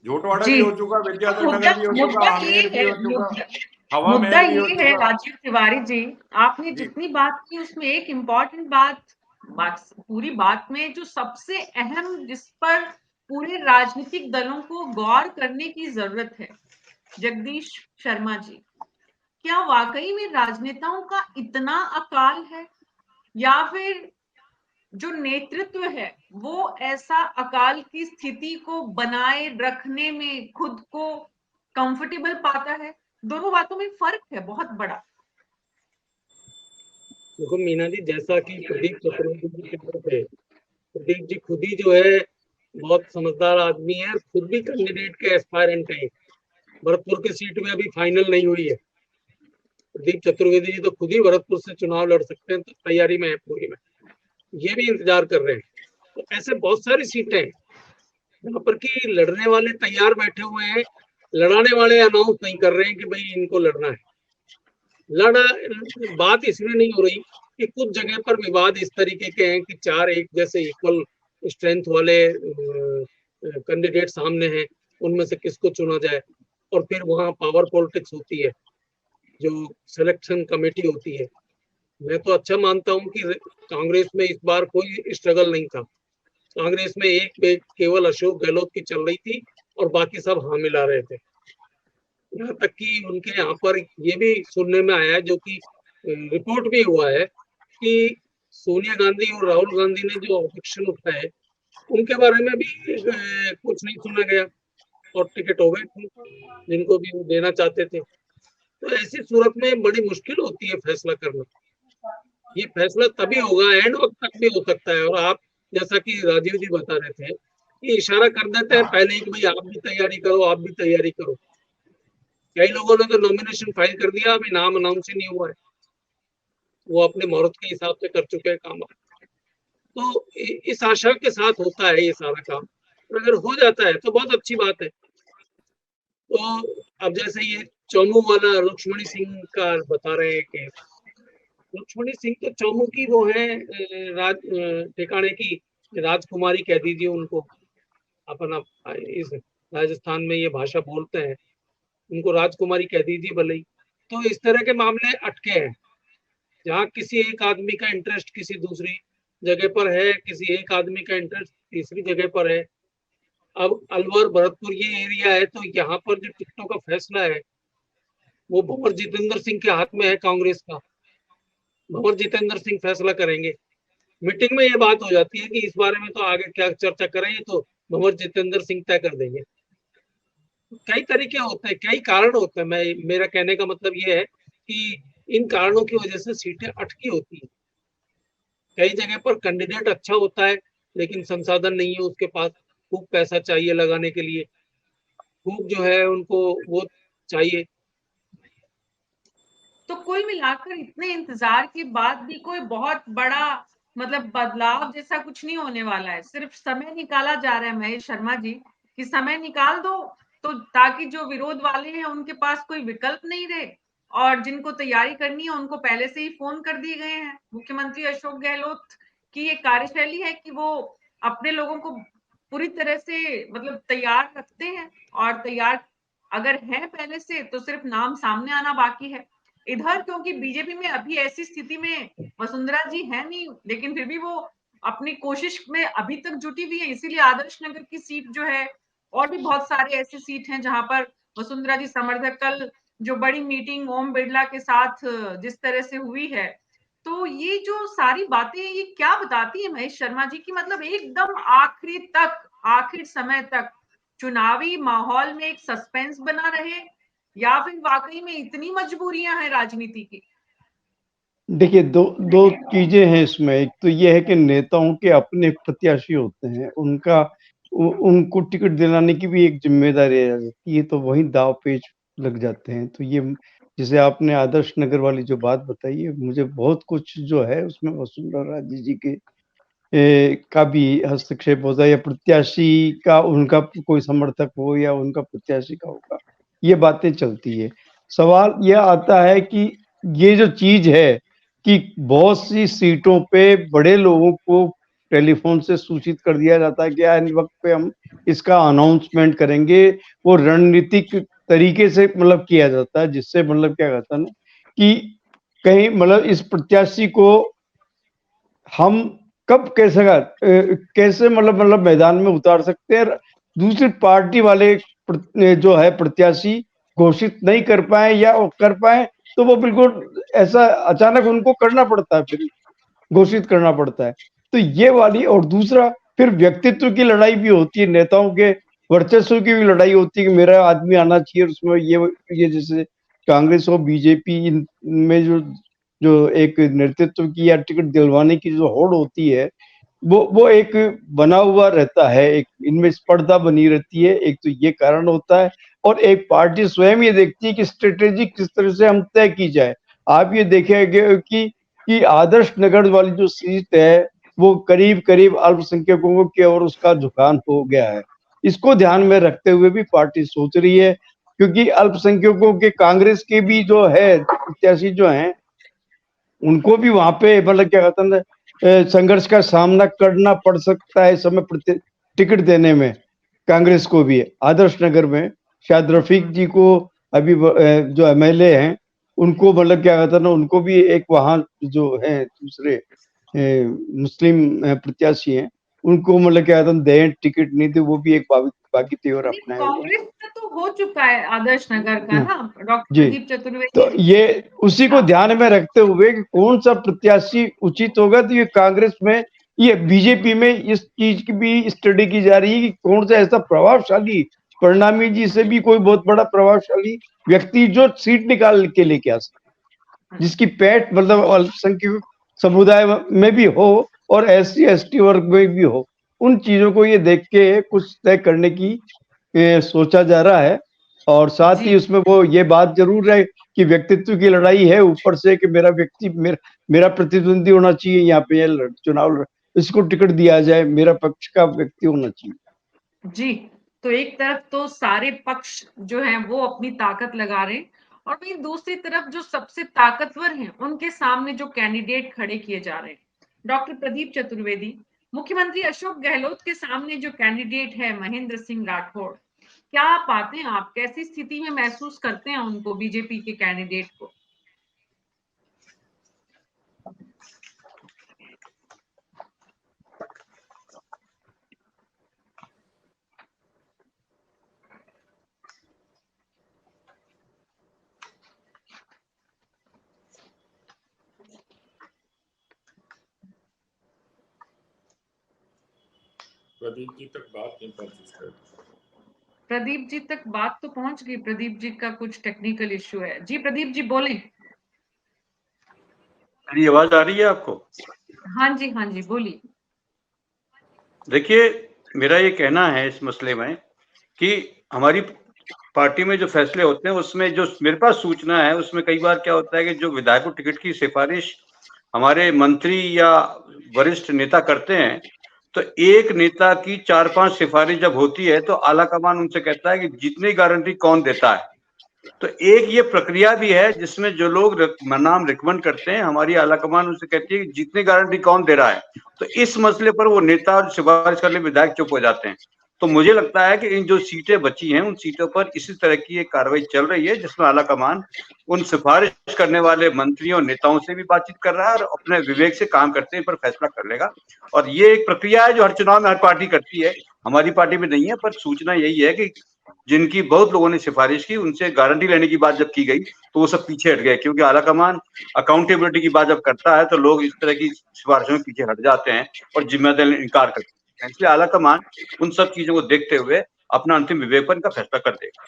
झोटवाड़ा भी हो चुका, विद्याधर नगर भी हो चुका, आमेर भी हो चुका, हवा मुद्दा महल भी हो ये है चुका। राजीव तिवारी जी, आपने जितनी बात की उसमें एक इम्पॉर्टेंट बात पूरी बात में जो सबसे अहम, जिस पर पूरे राजनीतिक दलों को गौर करने की जरूरत है, जगदीश शर्मा जी, क्या वाकई में राजनेताओं का इतना अकाल है, या फिर जो नेतृत्व है वो ऐसा अकाल की स्थिति को बनाए रखने में खुद को कंफर्टेबल पाता है? दोनों बातों में फर्क है बहुत बड़ा। देखो मीना जी, जैसा कि प्रदीप चतुर्वेदी जी के ऊपर थे, प्रदीप जी खुद ही जो है बहुत समझदार आदमी है, और खुद भी कैंडिडेट के एस्पायरेंट है। भरतपुर की सीट में अभी फाइनल नहीं हुई है। प्रदीप चतुर्वेदी जी तो खुद ही भरतपुर से चुनाव लड़ सकते हैं, तो तैयारी में है पूरी में, ये भी इंतजार कर रहे हैं। तो ऐसे बहुत सारी सीटें हैं जहाँ पर कि लड़ने वाले तैयार बैठे हुए हैं, लड़ाने वाले अनाउंस नहीं कर रहे हैं कि भाई इनको लड़ना है। बात इसलिए नहीं हो रही कि कुछ जगह पर विवाद इस तरीके के हैं कि 4 एक जैसे इक्वल स्ट्रेंथ वाले कैंडिडेट सामने हैं, उनमें से किसको चुना जाए, और फिर वहां पावर पॉलिटिक्स होती है, जो सिलेक्शन कमेटी होती है। मैं तो अच्छा मानता हूं कि कांग्रेस में इस बार कोई स्ट्रगल नहीं था। कांग्रेस में एक केवल अशोक गहलोत की चल रही थी और बाकी सब हाँ मिला रहे थे। यहाँ तक कि उनके यहाँ पर ये भी सुनने में आया है, जो कि रिपोर्ट भी हुआ है, कि सोनिया गांधी और राहुल गांधी ने जो ऑब्जेक्शन उठाए उनके बारे में भी कुछ नहीं सुना गया, और टिकट हो गए थे जिनको भी वो देना चाहते थे। तो ऐसी सूरत में बड़ी मुश्किल होती है फैसला करना। ये फैसला तभी होगा, एंड वक्त तक भी हो सकता है। और आप जैसा कि राजीव जी बता रहे थे, ये इशारा कर देते हैं पहले ही कि भाई आप भी तैयारी करो, आप भी तैयारी करो। कई लोगों ने तो नॉमिनेशन फाइल कर दिया, अभी नाम अनाउंस ही नहीं हुआ है, वो अपने मुहूर्त के हिसाब से कर चुके हैं काम। तो इस आशा के साथ होता है ये सारा काम, और अगर हो जाता है तो बहुत अच्छी बात है। तो अब जैसे ये चौमू वाला रुक्मणी सिंह का बता रहे हैं कि रुक्मणी सिंह तो चौमू की वो है राज ठिकाने की राजकुमारी कह दीजिए उनको, अपना इस राजस्थान में ये भाषा बोलते हैं, उनको राजकुमारी कह दीजिए भले ही। तो इस तरह के मामले अटके हैं, जहाँ किसी एक आदमी का इंटरेस्ट किसी दूसरी जगह पर है, किसी एक आदमी का इंटरेस्ट तीसरी जगह पर है। अब अलवर भरतपुर ये एरिया है, तो यहाँ पर जो टिकटों का फैसला है वो भंवर जितेंद्र सिंह के हाथ में है, कांग्रेस का। भंवर जितेंद्र सिंह फैसला करेंगे। मीटिंग में ये बात हो जाती है कि इस बारे में तो आगे क्या चर्चा करेंगे, तो भंवर जितेंद्र सिंह तय कर देंगे। कई तरीके होते हैं, कई कारण होते हैं। मेरा कहने का मतलब ये है कि इन कारणों की वजह से सीटें अटकी होती है। कई जगह पर कैंडिडेट अच्छा होता है लेकिन संसाधन नहीं है उसके पास, खूब पैसा चाहिए लगाने के लिए, खूब जो है उनको वो चाहिए। तो कुल मिलाकर इतने इंतजार के बाद भी कोई बहुत बड़ा मतलब बदलाव जैसा कुछ नहीं होने वाला है। सिर्फ समय निकाला जा रहा है महेश शर्मा जी, कि समय निकाल दो तो ताकि जो विरोध वाले हैं उनके पास कोई विकल्प नहीं रहे, और जिनको तैयारी करनी है उनको पहले से ही फोन कर दिए गए हैं। मुख्यमंत्री अशोक गहलोत की ये कार्यशैली है कि वो अपने लोगों को पूरी तरह से मतलब तैयार रखते हैं, और तैयार अगर है पहले से तो सिर्फ नाम सामने आना बाकी है। इधर क्योंकि बीजेपी में अभी ऐसी स्थिति में वसुंधरा जी है नहीं, लेकिन फिर भी वो अपनी कोशिश में अभी तक जुटी हुई है, इसीलिए आदर्श नगर की सीट जो है, और भी बहुत सारे ऐसे सीट हैं जहां पर वसुंधरा जी समर्थक, कल जो बड़ी मीटिंग ओम बिरला के साथ जिस तरह से हुई है, तो ये जो सारी बातें ये क्या बताती है महेश शर्मा जी की, मतलब एकदम आखिरी तक, आखिर समय तक चुनावी माहौल में एक सस्पेंस बना रहे, या फिर वाकई में इतनी मजबूरियां हैं राजनीति की? देखिए, दो चीजें हैं इसमें। एक तो ये है कि नेताओं के अपने प्रत्याशी होते हैं, उनको टिकट दिलाने की भी एक जिम्मेदारी आ जाती है, तो वहीं दाव पेच लग जाते हैं। तो ये जैसे आपने आदर्श नगर वाली जो बात बताई है, मुझे बहुत कुछ जो है उसमें वसुंधरा राजे जी के का भी हस्तक्षेप होता है, या प्रत्याशी का उनका कोई समर्थक हो या उनका प्रत्याशी का होगा, ये बातें चलती है। सवाल यह आता है कि ये जो चीज है कि बहुत सी सीटों पे बड़े लोगों को टेलीफोन से सूचित कर दिया जाता है कि इन वक्त पे हम इसका अनाउंसमेंट करेंगे, वो रणनीतिक तरीके से मतलब किया जाता है, जिससे मतलब क्या कहता है ना कि कहीं मतलब इस प्रत्याशी को हम कब कैसे मतलब मैदान में उतार सकते हैं, दूसरी पार्टी वाले जो है प्रत्याशी घोषित नहीं कर पाए, या कर पाए तो वो बिल्कुल ऐसा अचानक उनको करना पड़ता है, फिर घोषित करना पड़ता है। तो ये वाली, और दूसरा फिर व्यक्तित्व की लड़ाई भी होती है, नेताओं के वर्चस्व की भी लड़ाई होती है कि मेरा आदमी आना चाहिए। उसमें ये जैसे कांग्रेस और बीजेपी में जो जो एक नेतृत्व की या टिकट दिलवाने की जो होड़ होती है, वो एक बना हुआ रहता है, एक इनमें स्पर्धा बनी रहती है, एक तो ये कारण होता है। और एक पार्टी स्वयं ये देखती है कि स्ट्रेटेजी किस तरह से हम तय की जाए। आप ये देखेंगे कि आदर्श नगर वाली जो सीट है वो करीब करीब अल्पसंख्यकों की ओर उसका झुकाव हो गया है। इसको ध्यान में रखते हुए भी पार्टी सोच रही है, क्योंकि अल्पसंख्यकों के कांग्रेस के भी जो है प्रत्याशी जो हैं, उनको भी वहां पे मतलब क्या कहते हैं संघर्ष का सामना करना पड़ सकता है इस समय टिकट देने में। कांग्रेस को भी आदर्श नगर में शायद रफीक जी को अभी जो एमएलए हैं उनको मतलब क्या कहते हैं ना, उनको भी एक वहां जो है दूसरे मुस्लिम प्रत्याशी हैं, उनको मतलब क्या कहते हैं दें टिकट, नहीं तो वो भी एक बाकी तेवर नहीं, अपनाए हुए हैं। कांग्रेस का तो हो चुका है आदर्श नगर का ना, डॉक्टर जी, प्रदीप चतुर्वेदी तो ये उसी को ध्यान में रखते हुए कि कौन सा प्रत्याशी उचित होगा, तो ये कांग्रेस में, ये बीजेपी में इस चीज की भी स्टडी की जा रही है कि कौन सा ऐसा प्रभावशाली, परिणामी जी से भी कोई बहुत बड़ा प्रभावशाली व्यक्ति जो सीट निकाल के लेके आ सके, जिसकी पैठ मतलब अल्पसंख्यक समुदाय में भी हो और SC ST वर्ग में भी हो। उन चीजों को ये देख के कुछ तय करने की सोचा जा रहा है। और साथ ही उसमें वो ये बात जरूर है कि व्यक्तित्व की लड़ाई है ऊपर से, कि मेरा प्रतिद्वंदी होना चाहिए यहाँ पे चुनाव, इसको टिकट दिया जाए, मेरा पक्ष का व्यक्ति होना चाहिए। जी, तो एक तरफ तो सारे पक्ष जो हैं वो अपनी ताकत लगा रहे हैं, और वहीं दूसरी तरफ जो सबसे ताकतवर हैं उनके सामने जो कैंडिडेट खड़े किए जा रहे हैं। डॉक्टर प्रदीप चतुर्वेदी, मुख्यमंत्री अशोक गहलोत के सामने जो कैंडिडेट है महेंद्र सिंह राठौड़, क्या पाते हैं आप, कैसी स्थिति में महसूस करते हैं उनको, बीजेपी के कैंडिडेट को? प्रदीप जी तक बात नहीं पहुंची शायद। प्रदीप जी तक बात तो पहुंच गई, प्रदीप जी का कुछ टेक्निकल इश्यू है। जी प्रदीप जी बोलें। मेरी आवाज आ रही है आपको? हाँ जी बोलिए। देखिए, मेरा ये कहना है इस मसले में कि हमारी पार्टी में जो फैसले होते हैं उसमें जो मेरे पास सूचना है उसमें कई बार क्या होता है कि जो विधायकों टिकट की सिफारिश हमारे मंत्री या वरिष्ठ नेता करते हैं, तो एक नेता की 4-5 सिफारिश जब होती है तो आलाकमान उनसे कहता है कि जितनी गारंटी कौन देता है। तो एक ये प्रक्रिया भी है जिसमें जो लोग नाम रिकमेंड करते हैं, हमारी आलाकमान उनसे कहती है कि जितनी गारंटी कौन दे रहा है। तो इस मसले पर वो नेता और सिफारिश करने विधायक चुप हो जाते हैं। तो मुझे लगता है कि इन जो सीटें बची हैं उन सीटों पर इसी तरह की एक कार्रवाई चल रही है जिसमें आलाकमान उन सिफारिश करने वाले मंत्रियों नेताओं से भी बातचीत कर रहा है और अपने विवेक से काम करते हैं पर फैसला कर लेगा। और ये एक प्रक्रिया है जो हर चुनाव में हर पार्टी करती है, हमारी पार्टी में नहीं है। पर सूचना यही है कि जिनकी बहुत लोगों ने सिफारिश की उनसे गारंटी लेने की बात जब की गई तो वो सब पीछे हट गए, क्योंकि आलाकमान अकाउंटेबिलिटी की बात जब करता है तो लोग इस तरह की सिफारिशों में पीछे हट जाते हैं और जिम्मेदारी इनकार करते हैं। इसलिए आलाकमान उन सब चीजों को देखते हुए अपना अंतिम विवेक पर इनका फैसला कर देगा।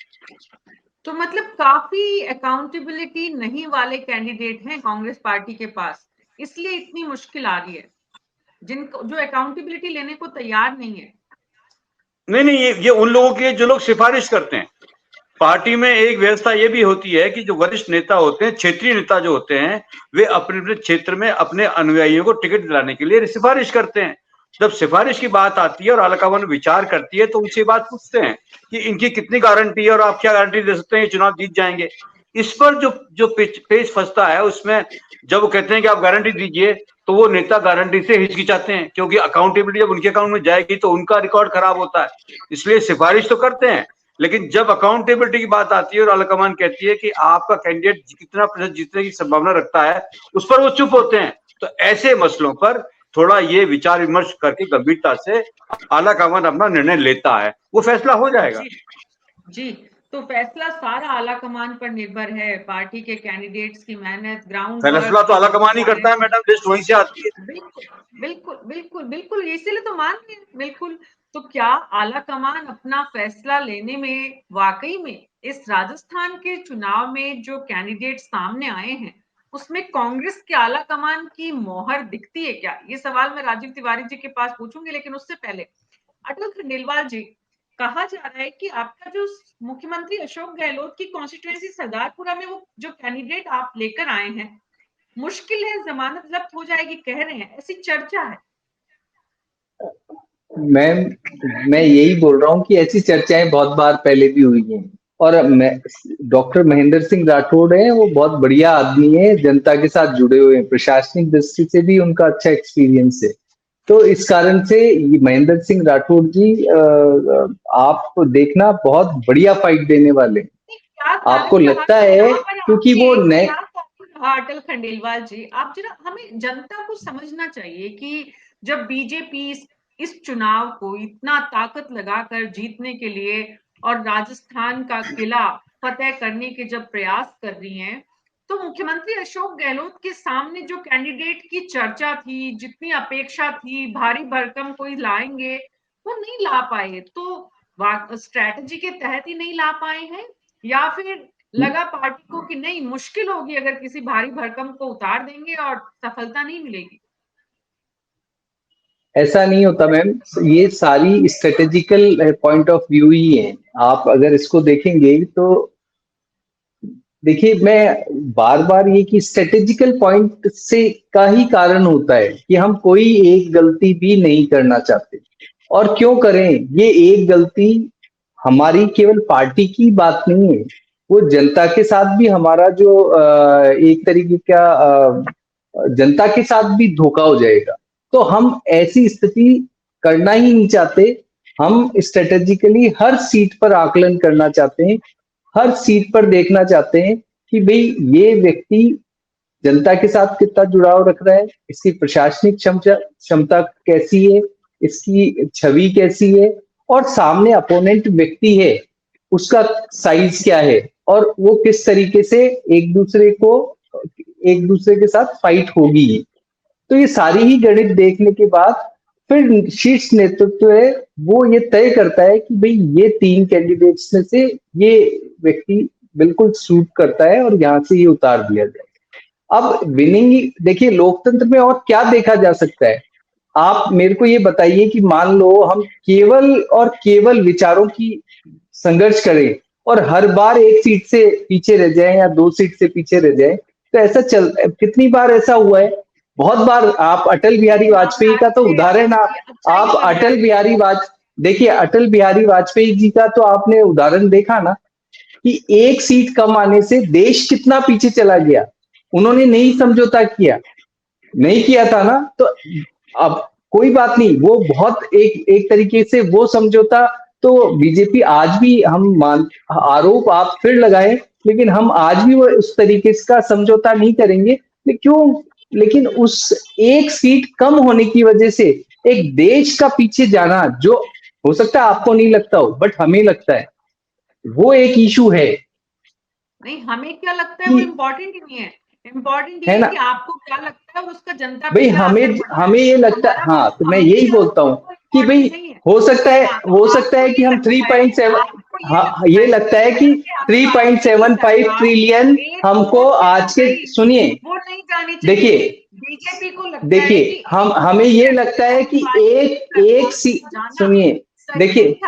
तो मतलब काफी अकाउंटेबिलिटी नहीं वाले कैंडिडेट हैं कांग्रेस पार्टी के पास, इसलिए इतनी मुश्किल आ रही है, जिनको जो अकाउंटेबिलिटी लेने को तैयार नहीं है। नहीं, ये उन लोगों के जो लोग सिफारिश करते हैं। पार्टी में एक व्यवस्था ये भी होती है कि जो वरिष्ठ नेता होते हैं, क्षेत्रीय नेता जो होते हैं, वे अपने अपने क्षेत्र में अपने अनुयायियों को टिकट दिलाने के लिए सिफारिश करते हैं। जब सिफारिश की बात आती है और आलाकमान विचार करती है तो उनसे बात पूछते हैं कि इनकी कितनी गारंटी है और आप क्या गारंटी दे सकते हैं ये चुनाव जीत जाएंगे। इस पर जो पेच फंसता है उसमें जब वो कहते हैं कि आप गारंटी दीजिए तो वो नेता गारंटी से हिचकिचाते हैं, क्योंकि अकाउंटेबिलिटी जब उनके अकाउंट में जाएगी तो उनका रिकॉर्ड खराब होता है। इसलिए सिफारिश तो करते हैं, लेकिन जब अकाउंटेबिलिटी की बात आती है और आलाकमान कहती है कि आपका कैंडिडेट कितना प्रतिशत जीतने की संभावना रखता है, उस पर वो चुप होते हैं। तो ऐसे मसलों पर थोड़ा ये विचार विमर्श करके गंभीरता से आलाकमान अपना निर्णय लेता है, वो फैसला हो जाएगा। जी, तो फैसला सारा आलाकमान पर निर्भर है, पार्टी के कैंडिडेट्स की मेहनत, ग्राउंड फैसला तो आलाकमान ही करता है मैडम, लिस्ट वहीं से आती है। बिल्कुल इसीलिए तो मान रहे हैं, बिल्कुल। तो क्या आलाकमान अपना फैसला लेने में वाकई में इस राजस्थान के चुनाव में जो कैंडिडेट सामने आए हैं उसमें कांग्रेस के आला कमान की मोहर दिखती है क्या? ये सवाल मैं राजीव तिवारी जी के पास पूछूंगी, लेकिन उससे पहले अटल खंडेलवाल जी, कहा जा रहा है कि आपका जो मुख्यमंत्री अशोक गहलोत की कॉन्स्टिट्यूएंसी सरदारपुरा में वो जो कैंडिडेट आप लेकर आए हैं, मुश्किल है जमानत जब्त हो जाएगी कह रहे हैं, ऐसी चर्चा है। मैं यही बोल रहा हूँ कि ऐसी चर्चाएं बहुत बार पहले भी हुई हैं। और मैं डॉक्टर महेंद्र सिंह राठौड़ हैं, वो बहुत बढ़िया आदमी है, जनता के साथ जुड़े हुए हैं, प्रशासनिक दृष्टि से भी उनका अच्छा एक्सपीरियंस है। तो इस कारण से महेंद्र सिंह राठौड़ जी आप देखना बहुत बढ़िया फाइट देने वाले। आपको लगता है क्योंकि वो नए अटल खंडेलवाल जी, आप जरा हमें जनता को समझना चाहिए कि जब बीजेपी इस चुनाव को इतना ताकत लगाकर जीतने के लिए और राजस्थान का किला फतेह करने के जब प्रयास कर रही है, तो मुख्यमंत्री अशोक गहलोत के सामने जो कैंडिडेट की चर्चा थी, जितनी अपेक्षा थी, भारी भरकम कोई लाएंगे, वो नहीं ला पाए। तो स्ट्रैटेजी के तहत ही नहीं ला पाए हैं, या फिर लगा पार्टी को कि नहीं मुश्किल होगी अगर किसी भारी भरकम को उतार देंगे और सफलता नहीं मिलेगी? ऐसा नहीं होता मैम, ये सारी स्ट्रेटेजिकल पॉइंट ऑफ व्यू ही है। आप अगर इसको देखेंगे तो देखिए, मैं बार बार ये कि स्ट्रेटेजिकल पॉइंट से का ही कारण होता है कि हम कोई एक गलती भी नहीं करना चाहते। और क्यों करें? ये एक गलती हमारी केवल पार्टी की बात नहीं है, वो जनता के साथ भी हमारा जो एक तरीके का जनता के साथ भी धोखा हो जाएगा। तो हम ऐसी स्थिति करना ही नहीं चाहते। हम स्ट्रेटेजिकली हर सीट पर आकलन करना चाहते हैं, हर सीट पर देखना चाहते हैं कि भाई ये व्यक्ति जनता के साथ कितना जुड़ाव रख रहा है, इसकी प्रशासनिक क्षमता कैसी है, इसकी छवि कैसी है, और सामने अपोनेंट व्यक्ति है उसका साइज क्या है, और वो किस तरीके से एक दूसरे के साथ फाइट होगी। तो ये सारी ही गणित देखने के बाद फिर शीर्ष नेतृत्व है वो ये तय करता है कि भाई ये 3 कैंडिडेट्स में से ये व्यक्ति बिल्कुल सूट करता है और यहाँ से ये उतार दिया जाए। अब विनिंग, देखिए लोकतंत्र में और क्या देखा जा सकता है? आप मेरे को ये बताइए कि मान लो हम केवल और केवल विचारों की संघर्ष करें और हर बार एक सीट से पीछे रह जाए या 2 सीट से पीछे रह जाए, तो ऐसा कितनी बार ऐसा हुआ है? बहुत बार। आप अटल बिहारी वाजपेयी का तो उदाहरण आप अटल बिहारी वाजपेयी जी का तो आपने उदाहरण देखा ना कि एक सीट कम आने से देश कितना पीछे चला गया। उन्होंने नहीं समझौता नहीं किया था ना। तो अब कोई बात नहीं, वो बहुत एक तरीके से वो समझौता तो बीजेपी आज भी आरोप आप फिर लगाए, लेकिन हम आज भी वो उस तरीके का समझौता नहीं करेंगे। क्यों? लेकिन उस एक सीट कम होने की वजह से एक देश का पीछे जाना, जो हो सकता है आपको नहीं लगता हो बट हमें लगता है, वो एक इशू है। नहीं, हमें क्या लगता है वो इम्पोर्टेंट ही नहीं है। इम्पोर्टेंट ये है कि आपको क्या लगता है उसका जनता भाई, हमें ये लगता है। हाँ, तो मैं यही बोलता हूँ कि भाई हो सकता है कि हम 3.7, हाँ ये लगता है कि 3.75 ट्रिलियन हमको आज के, सुनिए देखिए बीजेपी को देखिए हमें ये लगता है कि एक सुनिए देखिए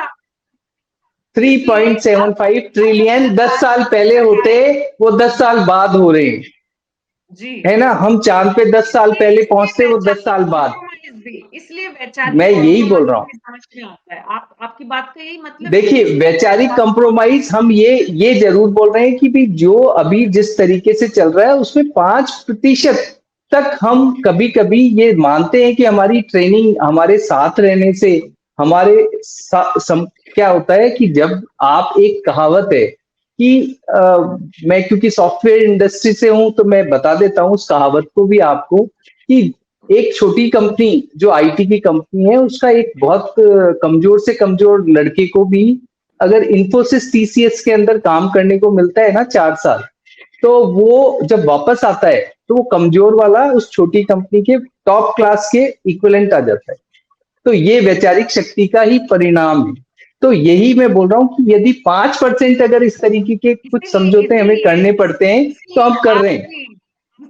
3.75 ट्रिलियन 10 साल पहले होते, वो 10 साल बाद हो रहे हैं जी, है ना। हम चांद पे 10 साल पहले पहुंचते, वो 10 साल बाद। इसलिए मैं यही बोल रहा हूँ, समझ में आता है आपकी बात का यही मतलब। देखिए वैचारिक कंप्रोमाइज हम ये जरूर बोल रहे हैं कि भी जो अभी जिस तरीके से चल रहा है उसमें 5% तक हम कभी कभी ये मानते हैं कि हमारी ट्रेनिंग, हमारे साथ रहने से क्या होता है कि जब आप, एक कहावत है कि मैं क्योंकि सॉफ्टवेयर इंडस्ट्री से हूं तो मैं बता देता हूं उस कहावत को भी आपको, कि एक छोटी कंपनी जो आईटी की कंपनी है, उसका एक बहुत कमजोर से कमजोर लड़के को भी अगर इन्फोसिस टीसीएस के अंदर काम करने को मिलता है ना 4 साल, तो वो जब वापस आता है तो वो कमजोर वाला उस छोटी कंपनी के टॉप क्लास के इक्विवेलेंट आ जाता है। तो ये वैचारिक शक्ति का ही परिणाम है। तो यही मैं बोल रहा हूँ कि यदि 5% अगर इस तरीके के कुछ समझौते हमें करने पड़ते हैं तो हम कर रहे हैं।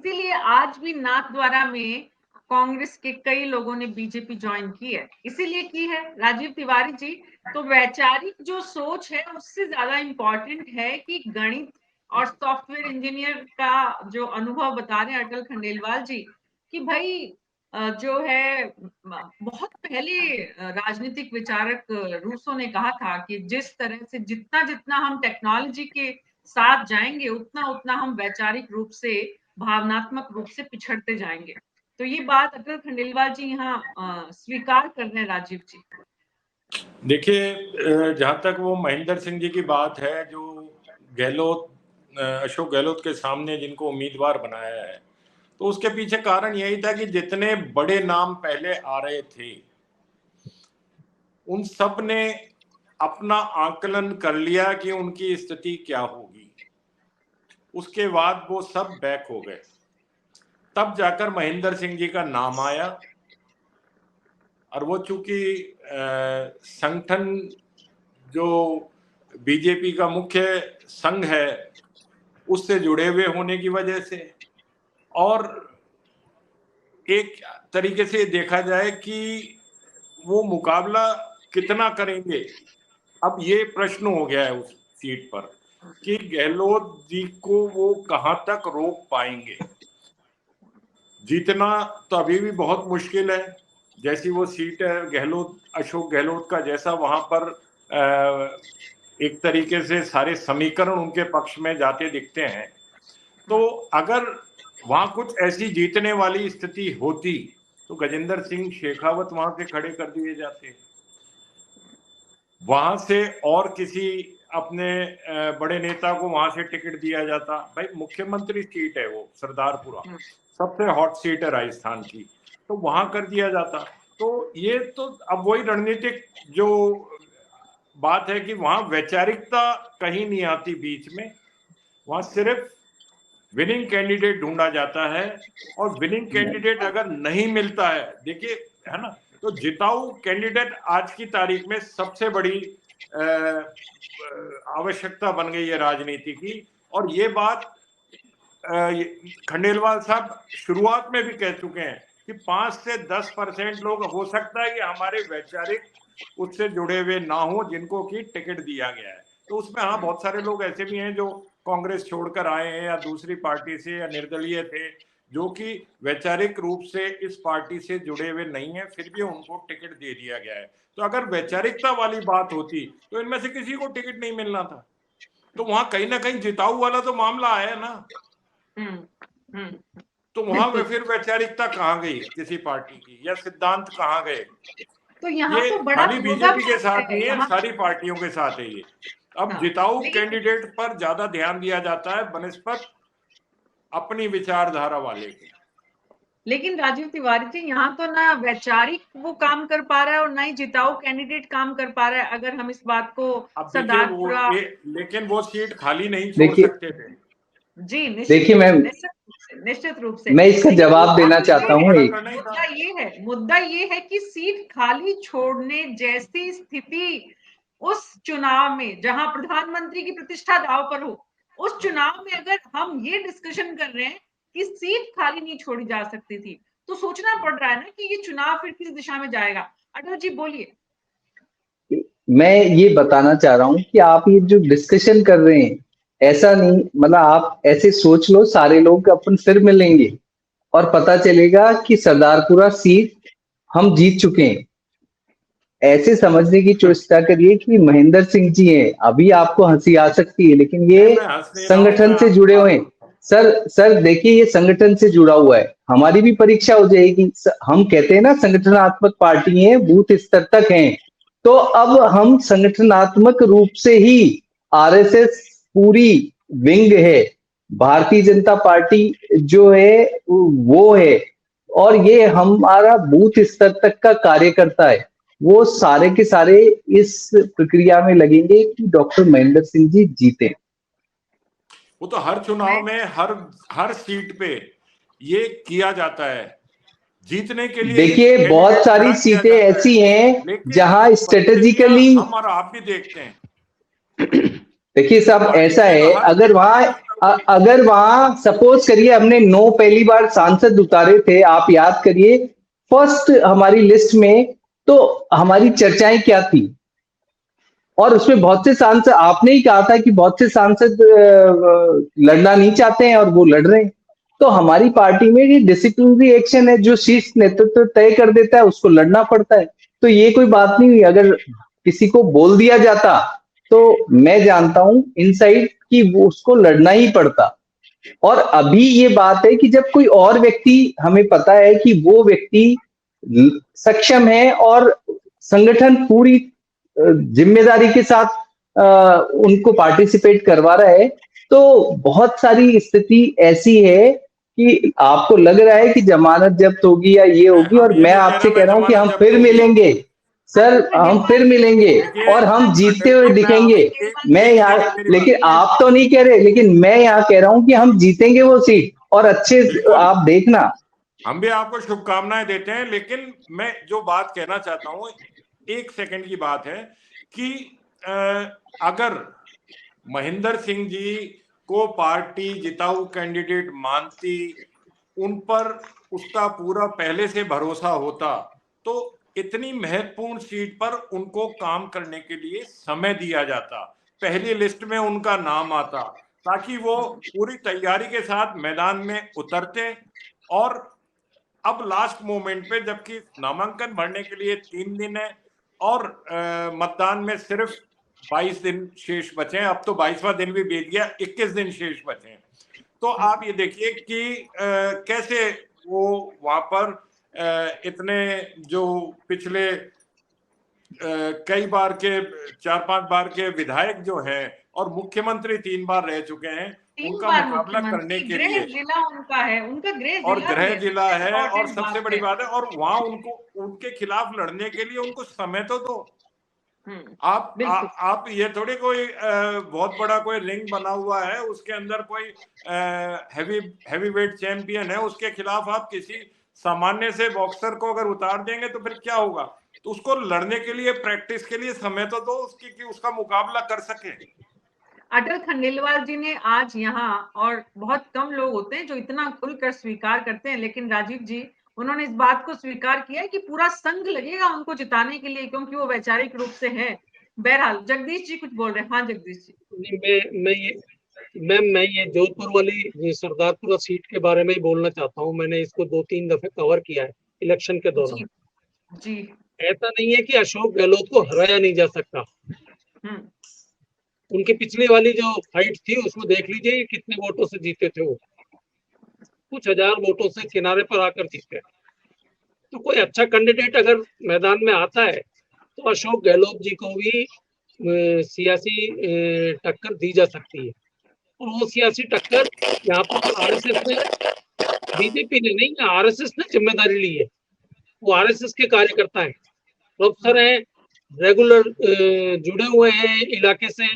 इसीलिए आज भी नाथद्वारा में कांग्रेस के कई लोगों ने बीजेपी ज्वाइन की है। इसीलिए की है राजीव तिवारी जी। तो वैचारिक जो सोच है उससे ज्यादा इम्पोर्टेंट है कि गणित और सॉफ्टवेयर इंजीनियर का जो अनुभव बता रहे हैं अटल खंडेलवाल जी, कि भाई जो है बहुत पहले राजनीतिक विचारक रूसो ने कहा था कि जिस तरह से जितना जितना हम टेक्नोलॉजी के साथ जाएंगे उतना उतना हम वैचारिक रूप से, भावनात्मक रूप से पिछड़ते जाएंगे। तो ये बात अटल खंडेलवाल जी यहाँ स्वीकार कर रहे हैं राजीव जी। देखिए, जहां तक वो महेंद्र सिंह जी की बात है, जो अशोक गहलोत के सामने जिनको उम्मीदवार बनाया है, तो उसके पीछे कारण यही था कि जितने बड़े नाम पहले आ रहे थे उन सब ने अपना आकलन कर लिया कि उनकी स्थिति क्या होगी। उसके बाद वो सब बैक हो गए। तब जाकर महेंद्र सिंह जी का नाम आया, और वो चूंकि संगठन जो बीजेपी का मुख्य संघ है उससे जुड़े हुए होने की वजह से, और एक तरीके से देखा जाए कि वो मुकाबला कितना करेंगे, अब ये प्रश्न हो गया है उस सीट पर कि गहलोत जी को वो कहां तक रोक पाएंगे। जीतना तो अभी भी बहुत मुश्किल है, जैसी वो सीट है अशोक गहलोत का जैसा वहां पर एक तरीके से सारे समीकरण उनके पक्ष में जाते दिखते हैं। तो अगर वहां कुछ ऐसी जीतने वाली स्थिति होती तो गजेंद्र सिंह शेखावत वहां से खड़े कर दिए जाते, वहां से और किसी अपने बड़े नेता को वहां से टिकट दिया जाता। भाई मुख्यमंत्री सीट है वो, सरदारपुरा सबसे हॉट सीट है राजस्थान की, तो वहां कर दिया जाता। तो ये तो अब वही रणनीतिक जो बात है कि वहां वैचारिकता कहीं नहीं आती बीच में, वहां सिर्फ विनिंग कैंडिडेट ढूंढा जाता है, और विनिंग कैंडिडेट अगर नहीं मिलता है, देखिए है ना, तो जिताऊ कैंडिडेट आज की तारीख में सबसे बड़ी आवश्यकता बन गई है राजनीति की। और ये बात खंडेलवाल साहब शुरुआत में भी कह चुके हैं कि 5 से 10% लोग हो सकता है कि हमारे वैचारिक उससे जुड़े हुए ना हो जिनको कि टिकट दिया गया है। तो उसमें हाँ बहुत सारे लोग ऐसे भी हैं जो कांग्रेस छोड़कर आए हैं या दूसरी पार्टी से या निर्दलीय थे, जो कि वैचारिक रूप से इस पार्टी से जुड़े हुए नहीं है, फिर भी उनको टिकट दे दिया गया है। तो अगर वैचारिकता वाली बात होती तो इनमें से किसी को टिकट नहीं मिलना था। तो वहां कहीं ना कहीं जिताऊ वाला तो मामला आया ना। तो वहां में फिर वैचारिकता कहाँ गई किसी पार्टी की, या सिद्धांत कहाँ गए? तो यहाँ ये तो बड़ा खाली बीजेपी के साथ नहीं है, सारी पार्टियों के साथ है ये। अब जिताऊ कैंडिडेट पर ज्यादा ध्यान दिया जाता है बनस्पत अपनी विचारधारा वाले के। लेकिन राजीव तिवारी जी, यहाँ तो ना वैचारिक वो काम कर पा रहा है और ना ही जिताऊ कैंडिडेट काम कर पा रहा है। अगर हम इस बात को सरदारपुरा, लेकिन वो सीट खाली नहीं छोड़ सकते थे जी। देखिए मैम, निश्चित रूप से मैं इसका जवाब देना चाहता हूँ। मुद्दा ये है कि सीट खाली छोड़ने जैसी स्थिति उस चुनाव में, जहां प्रधानमंत्री की प्रतिष्ठा दांव पर हो, उस चुनाव में अगर हम ये डिस्कशन कर रहे हैं कि सीट खाली नहीं छोड़ी जा सकती थी, तो सोचना पड़ रहा है ना कि ये चुनाव फिर किस दिशा में जाएगा। अटल जी बोलिए। मैं ये बताना चाह रहा हूँ कि आप ये जो डिस्कशन कर रहे हैं, ऐसा नहीं, मतलब आप ऐसे सोच लो सारे लोग अपन सिर मिलेंगे और पता चलेगा कि सरदारपुरा सीट हम जीत चुके हैं। ऐसे समझने की चेष्टा करिए कि महेंद्र सिंह जी हैं, अभी आपको हंसी आ सकती है लेकिन ये संगठन से जुड़े हुए हैं। सर देखिए, ये संगठन से जुड़ा हुआ है, हमारी भी परीक्षा हो जाएगी। हम कहते हैं ना संगठनात्मक पार्टी है, बूथ स्तर तक हैं, तो अब हम संगठनात्मक रूप से ही आरएसएस पूरी विंग है, भारतीय जनता पार्टी जो है वो है, और ये हमारा बूथ स्तर तक का कार्यकर्ता है। वो सारे के सारे इस प्रक्रिया में लगेंगे कि डॉक्टर महेंद्र सिंह जी जीते। वो तो हर चुनाव में हर सीट पे ये किया जाता है, जीतने के लिए। देखिए बहुत सारी सीटें ऐसी हैं जहां स्ट्रेटेजिकली हम और आप भी देखते हैं। देखिए साहब, ऐसा है, अगर वहां अगर वहां सपोज करिए हमने 9 पहली बार सांसद उतारे थे, आप याद करिए फर्स्ट हमारी लिस्ट में, तो हमारी चर्चाएं क्या थी, और उसमें बहुत से सांसद, आपने ही कहा था कि बहुत से सांसद लड़ना नहीं चाहते हैं और वो लड़ रहे हैं। तो हमारी पार्टी में ये डिसिप्लिनरी एक्शन है, जो शीर्ष नेतृत्व तय कर देता है उसको लड़ना पड़ता है। तो ये कोई बात नहीं हुई, अगर किसी को बोल दिया जाता तो मैं जानता हूं इनसाइड कि वो उसको लड़ना ही पड़ता। और अभी ये बात है कि जब कोई और व्यक्ति, हमें पता है कि वो व्यक्ति सक्षम है और संगठन पूरी जिम्मेदारी के साथ उनको पार्टिसिपेट करवा रहा है, तो बहुत सारी स्थिति ऐसी है कि आपको लग रहा है कि जमानत जब्त होगी या ये होगी, और मैं आपसे कह रहा हूं कि हम फिर मिलेंगे सर, हम फिर मिलेंगे और हम जीतते हुए दिखेंगे। मैं यहाँ, लेकिन आप तो नहीं कह रहे, लेकिन मैं यहाँ कह रहा हूं कि हम जीतेंगे वो सीट, और अच्छे आप देखना। हम भी आपको शुभकामनाएं देते हैं, लेकिन मैं जो बात कहना चाहता हूं, 1 सेकंड की बात है कि अगर महेंद्र सिंह जी को पार्टी जिताऊ कैंडिडेट मानती, उन पर उसका पूरा पहले से भरोसा होता, तो इतनी महत्वपूर्ण सीट पर उनको काम करने के लिए समय दिया जाता, पहली लिस्ट में उनका नाम आता, ताकि वो पूरी तैयारी के साथ मैदान में उतरते। और अब लास्ट मोमेंट पे, जबकि नामांकन भरने के लिए 3 दिन है और मतदान में सिर्फ 22 दिन शेष बचे हैं, अब तो 22वां दिन भी बीत गया, 21 दिन शेष बचे हैं। तो आप ये देखिए कि कैसे वो वहां पर इतने जो पिछले कई बार के 4-5 बार के विधायक जो हैं और मुख्यमंत्री 3 बार रह चुके हैं, उनका मुकाबला करने के लिए, जिला उनका है, उनका गृह जिला है, और सबसे बड़ी बात है, और वहां उनको उनके खिलाफ लड़ने के लिए उनको समय तो दो। आप ये थोड़ी कोई बहुत बड़ा कोई रिंग बना हुआ है, उसके अंदर कोई हैवी वेट चैंपियन है, उसके खिलाफ आप किसी सामान्य से बॉक्सर को अगर उतार देंगे तो फिर क्या होगा? तो उसको लड़ने के लिए, प्रैक्टिस के लिए समय तो दो उसकी, कि उसका मुकाबला कर सके। अटल खंडेलवाल जी ने आज यहाँ, और बहुत कम लोग होते हैं जो इतना खुलकर स्वीकार करते हैं, लेकिन राजीव जी, उन्होंने इस बात को स्वीकार किया है कि पूरा संघ लगेगा उनको जिताने के लिए, क्योंकि वो वैचारिक रूप से है। बहरहाल जगदीश जी कुछ बोल रहे हैं। हाँ जगदीश जी। मैं ये जोधपुर वाली सरदारपुरा सीट के बारे में ही बोलना चाहता हूँ। मैंने इसको 2-3 दफे कवर किया है इलेक्शन के दौरान। जी। ऐसा नहीं है कि अशोक गहलोत को हराया नहीं जा सकता। उनकी पिछली वाली जो फाइट थी उसमें देख लीजिए कितने वोटों से जीते थे वो, कुछ हजार वोटों से किनारे पर आकर जीते। तो कोई अच्छा कैंडिडेट अगर मैदान में आता है तो अशोक गहलोत जी को भी सियासी टक्कर दी जा सकती है। और वो सियासी टक्कर यहाँ पर आरएसएस ने, बीजेपी ने नहीं, आरएसएस ने जिम्मेदारी ली है। वो आरएसएस के कार्यकर्ता हैं, प्रोफेसर हैं, रेगुलर जुड़े हुए हैं इलाके से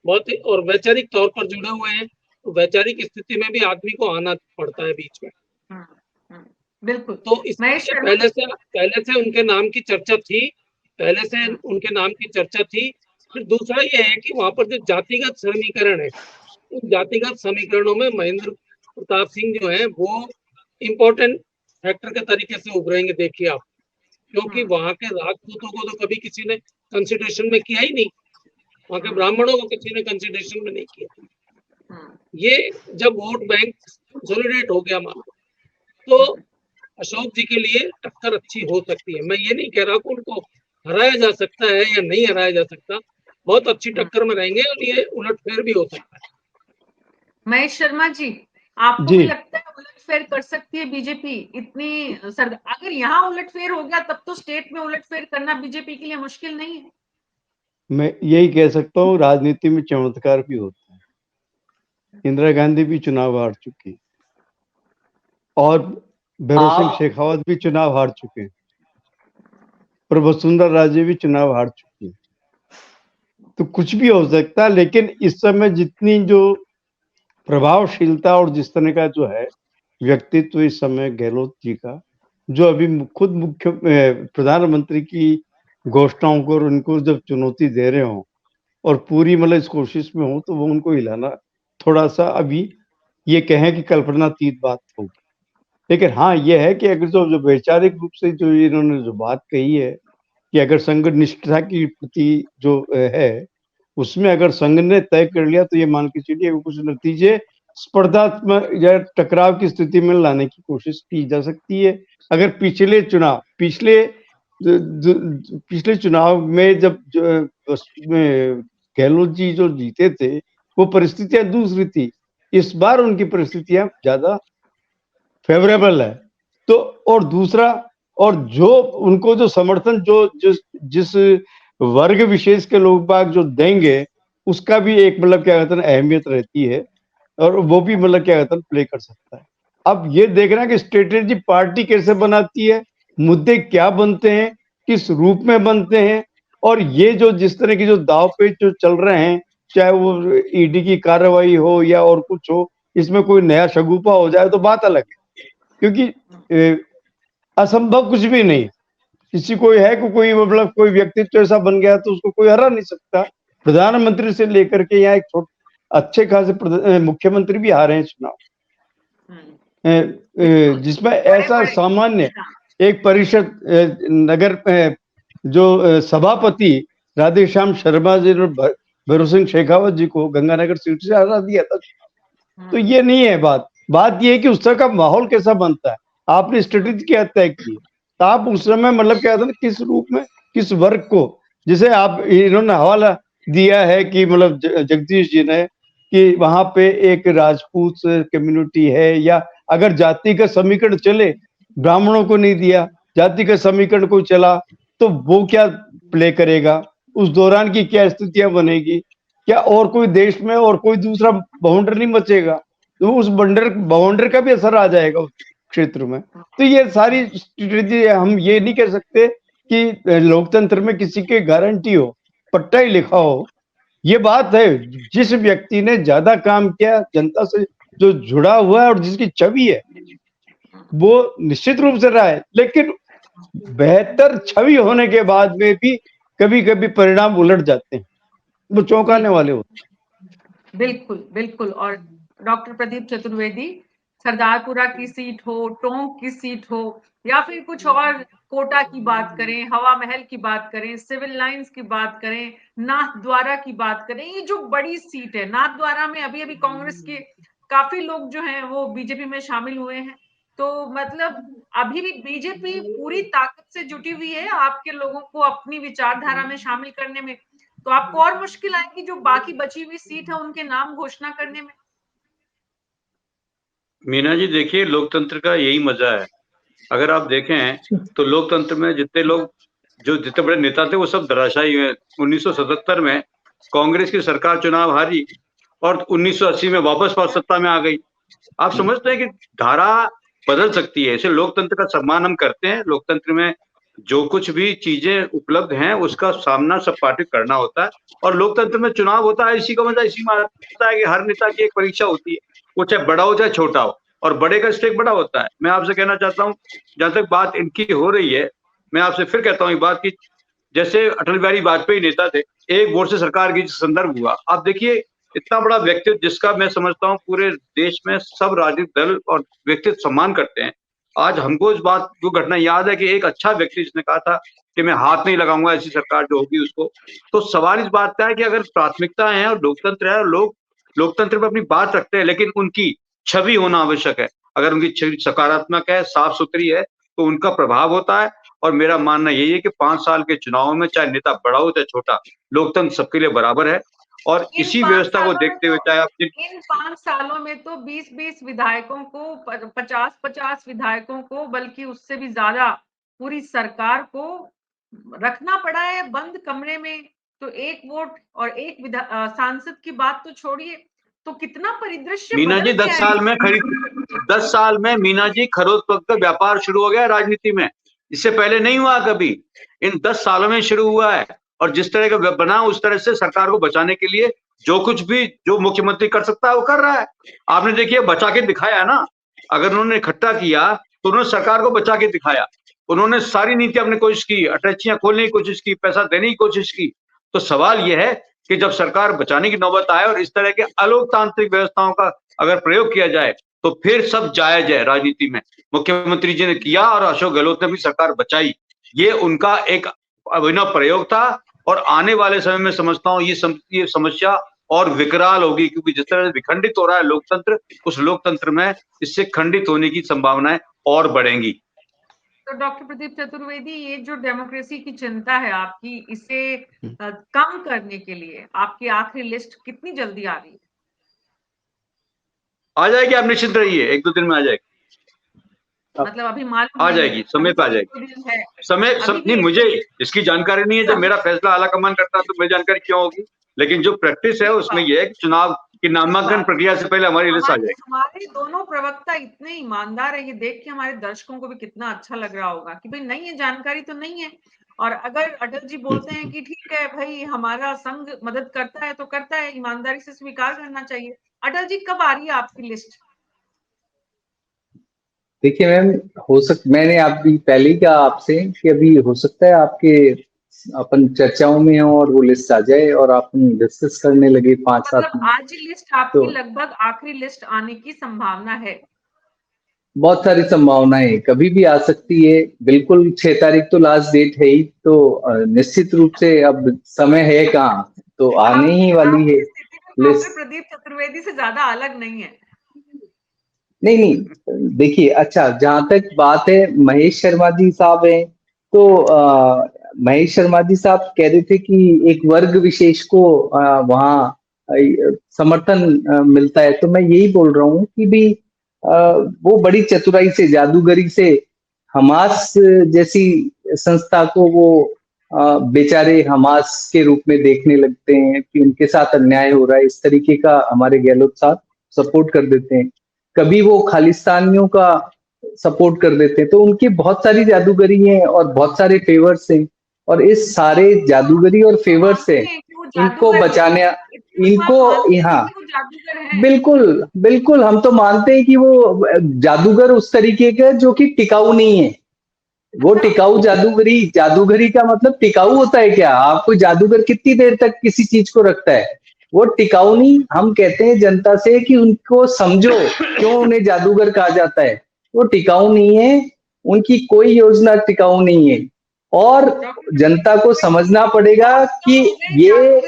बहुत, और वैचारिक तौर पर जुड़े हुए हैं। तो वैचारिक स्थिति में भी आदमी को आना पड़ता है बीच में। बिल्कुल। तो इसमें पहले से उनके नाम की चर्चा थी, फिर दूसरा ये है कि वहां पर जो जातिगत समीकरण है, उन जातिगत समीकरणों में महेंद्र प्रताप सिंह जो है वो इम्पोर्टेंट फैक्टर के तरीके से उभरेंगे, देखिए आप, क्योंकि वहां के राजपूतों को तो कभी किसी ने कंसिडरेशन में किया ही नहीं, वहां के ब्राह्मणों को किसी ने कंसिडरेशन में नहीं किया। ये जब वोट बैंक कंसोलिडेट हो गया मान, तो अशोक जी के लिए टक्कर अच्छी हो सकती है। मैं ये नहीं कह रहा कि उनको हराया जा सकता है या नहीं हराया जा सकता, बहुत अच्छी टक्कर में रहेंगे और ये उलटफेर भी हो सकता है। महेश शर्मा जी, आपको भी लगता है उलटफेर कर सकती है बीजेपी? इतनी अगर यहाँ उलटफेर हो गया तब तो स्टेट में उलटफेर करना बीजेपी के लिए मुश्किल नहीं है। मैं यही कह सकता हूँ, राजनीति में चमत्कार भी होता है। इंदिरा गांधी भी चुनाव हार चुकी और भैरों सिंह शेखावत भी चुनाव हार चुके, और वसुंधरा राजे भी चुनाव हार चुकी है। तो कुछ भी हो सकता है, लेकिन इस समय जितनी जो प्रभावशीलता और जिस तरह का जो है व्यक्तित्व इस समय गहलोत जी का, जो अभी खुद मुख्य प्रधानमंत्री की घोषणाओं को और उनको जब चुनौती दे रहे हो और पूरी मतलब इस कोशिश में हो, तो वो उनको हिलाना थोड़ा सा अभी ये कहें कि कल्पनातीत बात होगी। लेकिन हाँ, ये है कि अगर जो वैचारिक रूप से जो इन्होंने जो बात कही है कि अगर संघ निष्ठा की प्रति जो है, उसमें अगर संघ ने तय कर लिया तो ये मान के चलिए कुछ नतीजे स्पर्धात्मक या टकराव की स्थिति में लाने की कोशिश की जा सकती है। अगर पिछले चुनाव में जब गहलोत जी जो जीते थे, वो परिस्थितियां दूसरी थी। इस बार उनकी परिस्थितियां ज्यादा फेवरेबल है। तो और दूसरा, और जो उनको जो समर्थन जो जिस वर्ग विशेष के लोग बाग जो देंगे, उसका भी एक मतलब क्या कहते हैं अहमियत रहती है, और वो भी मतलब क्या कहते हैं प्ले कर सकता है। अब ये देखना कि स्ट्रेटेजी पार्टी कैसे बनाती है, मुद्दे क्या बनते हैं, किस रूप में बनते हैं, और ये जो जिस तरह की जो दाव पेच जो चल रहे हैं, चाहे वो ईडी की कार्रवाई हो या और कुछ हो, इसमें कोई नया शगुफा हो जाए तो बात अलग है, क्योंकि असंभव कुछ भी नहीं। किसी को है कि कोई मतलब कोई व्यक्तित्व ऐसा बन गया तो उसको कोई हरा नहीं सकता। प्रधानमंत्री से लेकर के यहाँ एक अच्छे खासे मुख्यमंत्री भी हारे हैं चुनाव, जिसमें ऐसा सामान्य एक परिषद नगर जो सभापति राधेश्याम शर्मा जी ने भैरव सिंह शेखावत जी को गंगानगर सीट से हरा दिया था। तो ये नहीं है बात ये है कि उस तरह का माहौल कैसा बनता है। आपने स्ट्रेटेजी क्या तय की, तो आप उस समय मतलब क्या था ना, किस रूप में किस वर्ग को, जैसे आप इन्होंने हवाला दिया है कि मतलब जगदीश जी ने कि वहां पे एक राजपूत कम्युनिटी है, या अगर जाति का समीकरण चले, ब्राह्मणों को नहीं दिया, जाति का समीकरण कोई चला तो वो क्या प्ले करेगा, उस दौरान की क्या स्थितियां बनेगी, क्या और कोई देश में और कोई दूसरा बाउंडर नहीं मचेगा, तो उस बाउंडर का भी असर आ जाएगा उस क्षेत्र में। तो ये सारी स्ट्रेटेजी, हम ये नहीं कह सकते कि लोकतंत्र में किसी की गारंटी हो, पट्टा ही लिखा हो। ये बात है, जिस व्यक्ति ने ज्यादा काम किया, जनता से जो जुड़ा हुआ है और जिसकी छवि है, वो निश्चित रूप से रहा है। लेकिन बेहतर छवि होने के बाद में भी कभी कभी परिणाम उलट जाते हैं, वो चौंकाने वाले होते हैं। बिल्कुल बिल्कुल। और डॉक्टर प्रदीप चतुर्वेदी, सरदारपुरा की सीट हो, टोंक की सीट हो, या फिर कुछ और कोटा की बात करें, हवा महल की बात करें, सिविल लाइंस की बात करें, नाथद्वारा की बात करें, ये जो बड़ी सीट है, नाथद्वारा में अभी अभी कांग्रेस के काफी लोग जो हैं वो बीजेपी में शामिल हुए हैं। तो मतलब अभी भी बीजेपी पूरी ताकत से जुटी हुई है आपके लोगों को अपनी विचारधारा में शामिल करने में। तो आपको और मुश्किल आएगी जो बाकी बची हुई सीट है उनके नाम घोषणा करने में। मीना जी, देखिए, लोकतंत्र का यही मजा है। अगर आप देखें तो लोकतंत्र में जितने बड़े नेता थे वो सब धराशायी हुए। 1977 में कांग्रेस की सरकार चुनाव हारी और 1980 में वापस सत्ता में आ गई। आप समझते हैं कि धारा बदल सकती है। इसे लोकतंत्र का सम्मान हम करते हैं। लोकतंत्र में जो कुछ भी चीजें उपलब्ध हैं उसका सामना सब पार्टी करना होता है, और लोकतंत्र में चुनाव होता है। इसी का मजा इसी में आता है कि हर नेता की एक परीक्षा होती है, वो चाहे बड़ा हो चाहे छोटा हो, और बड़े का स्टेक बड़ा होता है। मैं आपसे कहना चाहता हूँ, जहां तक बात इनकी हो रही है, मैं आपसे फिर कहता हूँ एक बात की, जैसे अटल बिहारी वाजपेयी नेता थे, एक वोट से सरकार की संदर्भ हुआ। आप देखिए, इतना बड़ा व्यक्तित्व जिसका मैं समझता हूँ पूरे देश में सब राजनीतिक दल और व्यक्तित्व सम्मान करते हैं। आज हमको इस बात जो घटना याद है कि एक अच्छा व्यक्ति जिसने कहा था कि मैं हाथ नहीं लगाऊंगा ऐसी सरकार जो होगी उसको। तो सवाल इस बात का है कि अगर प्राथमिकता है और लोकतंत्र है और लोग लोकतंत्र में अपनी बात रखते हैं, लेकिन उनकी छवि होना आवश्यक है। अगर उनकी छवि सकारात्मक है, साफ सुथरी है, तो उनका प्रभाव होता है। और मेरा मानना यही है कि 5 साल के चुनाव में चाहे नेता बड़ा हो चाहे छोटा, लोकतंत्र सबके लिए बराबर है। और इसी व्यवस्था को देखते हुए चाहे आप इन 5 सालों में तो 20-20 विधायकों को, 50-50 विधायकों को, बल्कि उससे भी ज्यादा पूरी सरकार को रखना पड़ा है बंद कमरे में। तो एक वोट और एक सांसद की बात तो छोड़िए, तो कितना परिदृश्य मीना जी 10 साल में मीना जी खरोच पक का व्यापार शुरू हो गया राजनीति में। इससे पहले नहीं हुआ कभी, इन 10 सालों में शुरू हुआ है। और जिस तरह का बना उस तरह से सरकार को बचाने के लिए जो कुछ भी जो मुख्यमंत्री कर सकता है वो कर रहा है। आपने देखिए बचा के दिखाया ना। अगर उन्होंने इकट्ठा किया तो उन्होंने सरकार को बचा के दिखाया। उन्होंने सारी नीति अपनी कोशिश की, अटैचियां खोलने की कोशिश की, पैसा देने की कोशिश की। तो सवाल यह है कि जब सरकार बचाने की नौबत आए और इस तरह के अलोकतांत्रिक व्यवस्थाओं का अगर प्रयोग किया जाए तो फिर सब जायज है राजनीति में। मुख्यमंत्री जी ने किया और अशोक गहलोत ने भी सरकार बचाई, ये उनका एक अभिनव प्रयोग था। और आने वाले समय में समझता हूं ये समस्या और विकराल होगी, क्योंकि जिस तरह से विखंडित हो रहा है लोकतंत्र, उस लोकतंत्र में इससे खंडित होने की संभावनाएं और बढ़ेंगी। तो डॉक्टर प्रदीप चतुर्वेदी, ये जो डेमोक्रेसी की चिंता है आपकी, इसे कम करने के लिए आपकी आखिरी लिस्ट कितनी जल्दी आ रही है? आ जाएगी, आप निश्चित रहिए, 1-2 दिन में आ जाएगी। मतलब अभी मालूम आ नहीं जाएगी, है, समय पे आ अभी जाएगी। तो 2 दिन है। समय नहीं, मुझे इसकी जानकारी नहीं है। जब मेरा फैसला आला कमान करता है तो मुझे जानकारी क्यों होगी, लेकिन जो प्रैक्टिस है उसमें यह है कि चुनाव की नामांकन प्रक्रिया से पहले हमारी लिस्ट आ जाएगी। हमारे दोनों प्रवक्ता इतने ईमानदार है, ये देख के हमारे दर्शकों को भी कितना अच्छा लग रहा होगा कि भाई नहीं है, जानकारी तो नहीं है। और अगर अटल जी बोलते हैं कि ठीक है भाई, हमारा संघ मदद करता है तो करता है, ईमानदारी से स्वीकार करना चाहिए। अटल जी, कब आ रही है आपकी लिस्ट? देखिए मैम, मैंने अभी पहले ही कहा आपसे कि अभी हो सकता है आपके अपन चर्चाओं में हो और वो लिस्ट आ जाए और आप डिस्कस करने लगे 5-7 मतलब मिनट। आज ही लिस्ट आपकी लगभग आखिरी लिस्ट आने की संभावना है? बहुत सारी संभावनाएं कभी भी आ सकती है। बिल्कुल 6 तारीख तो लास्ट डेट है ही, तो निश्चित रूप से अब समय है कहाँ, तो आने ही वाली है डॉक्टर लिस्ट। प्रदीप चतुर्वेदी से ज्यादा अलग नहीं है। नहीं, देखिए, अच्छा, जहां तक बात है महेश शर्मा जी साहब हैं, तो महेश शर्मा जी साहब कह रहे थे कि एक वर्ग विशेष को वहाँ समर्थन मिलता है। तो मैं यही बोल रहा हूँ कि भी वो बड़ी चतुराई से, जादूगरी से हमास जैसी संस्था को वो बेचारे हमास के रूप में देखने लगते हैं कि उनके साथ अन्याय हो रहा है, इस तरीके का हमारे गहलोत साहब सपोर्ट कर देते हैं। कभी वो खालिस्तानियों का सपोर्ट कर देते हैं। तो उनकी बहुत सारी जादूगरी है और बहुत सारे फेवर्स हैं, और इस सारे जादूगरी और फेवर्स से इनको बचाने, इनको, यहाँ बिल्कुल बिल्कुल हम तो मानते हैं कि वो जादूगर उस तरीके का जो कि टिकाऊ नहीं है। वो टिकाऊ जादूगरी का मतलब टिकाऊ होता है क्या? आपको जादूगर कितनी देर तक किसी चीज को रखता है? वो टिकाऊ नहीं। हम कहते हैं जनता से कि उनको समझो क्यों उन्हें जादूगर कहा जाता है। वो टिकाऊ नहीं है, उनकी कोई योजना टिकाऊ नहीं है, और जनता को समझना पड़ेगा कि ये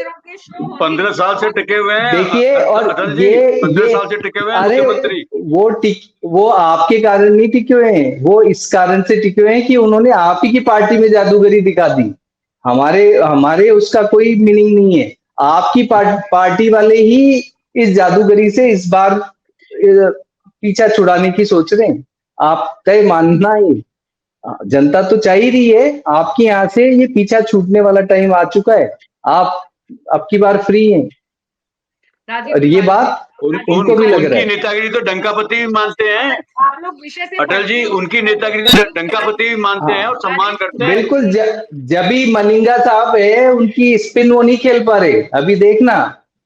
15 साल से टिके हुए हैं। देखिए, और ये 15 साल से टिके हुए हैं मुख्यमंत्री। वो आपके कारण नहीं टिके हुए हैं, वो इस कारण से टिके हुए हैं कि उन्होंने आप ही की पार्टी में जादूगरी दिखा दी। हमारे उसका कोई मीनिंग नहीं है। आपकी पार्टी वाले ही इस जादूगरी से इस बार पीछा छुड़ाने की सोच रहे हैं। आप तय मानना ही, जनता तो चाह ही रही है आपके यहाँ से ये पीछा छूटने वाला टाइम आ चुका है। आप अब की बार फ्री हैं, और ये बात उनको भी लग रहा है। उनकी नेतागिरी तो डंकापति भी मानते हैं आप लोग विषय से अटल जी, उनकी नेतागिरी तो डंकापति भी मानते हैं और सम्मान करते हैं। बिल्कुल, जब भी मलिंगा साहब है उनकी स्पिन वो नहीं खेल पा रहे। अभी देखना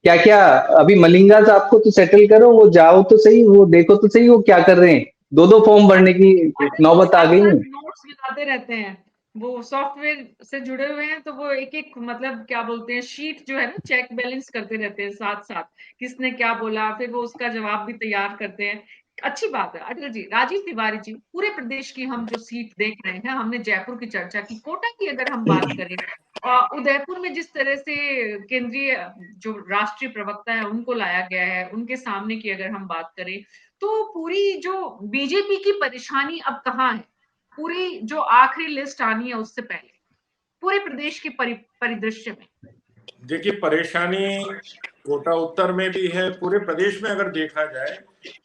क्या क्या, अभी मलिंगा साहब को तो सेटल करो, वो जाओ तो सही, वो देखो तो सही वो क्या कर रहे हैं। 2 फॉर्म भरने की नौबत आ गई है। नोट्स मिलाते रहते हैं, वो सॉफ्टवेयर से जुड़े हुए हैं, तो वो एक मतलब क्या बोलते हैं, शीट जो है ना, चेक बैलेंस करते रहते हैं साथ साथ, किसने क्या बोला, फिर वो उसका जवाब भी तैयार करते हैं। अच्छी बात है। अटल जी, राजीव तिवारी जी, पूरे प्रदेश की हम जो सीट देख रहे हैं, हमने जयपुर की चर्चा की, कोटा की अगर हम बात करें, उदयपुर में जिस तरह से केंद्रीय जो राष्ट्रीय प्रवक्ता है उनको लाया गया है, उनके सामने की अगर हम बात करें, तो पूरी जो बीजेपी की परेशानी अब कहाँ है? पूरी जो आखिरी लिस्ट आनी है उससे पहले पूरे प्रदेश के परिदृश्य में। देखिए, परेशानी कोटा उत्तर में भी है, पूरे प्रदेश में अगर देखा जाए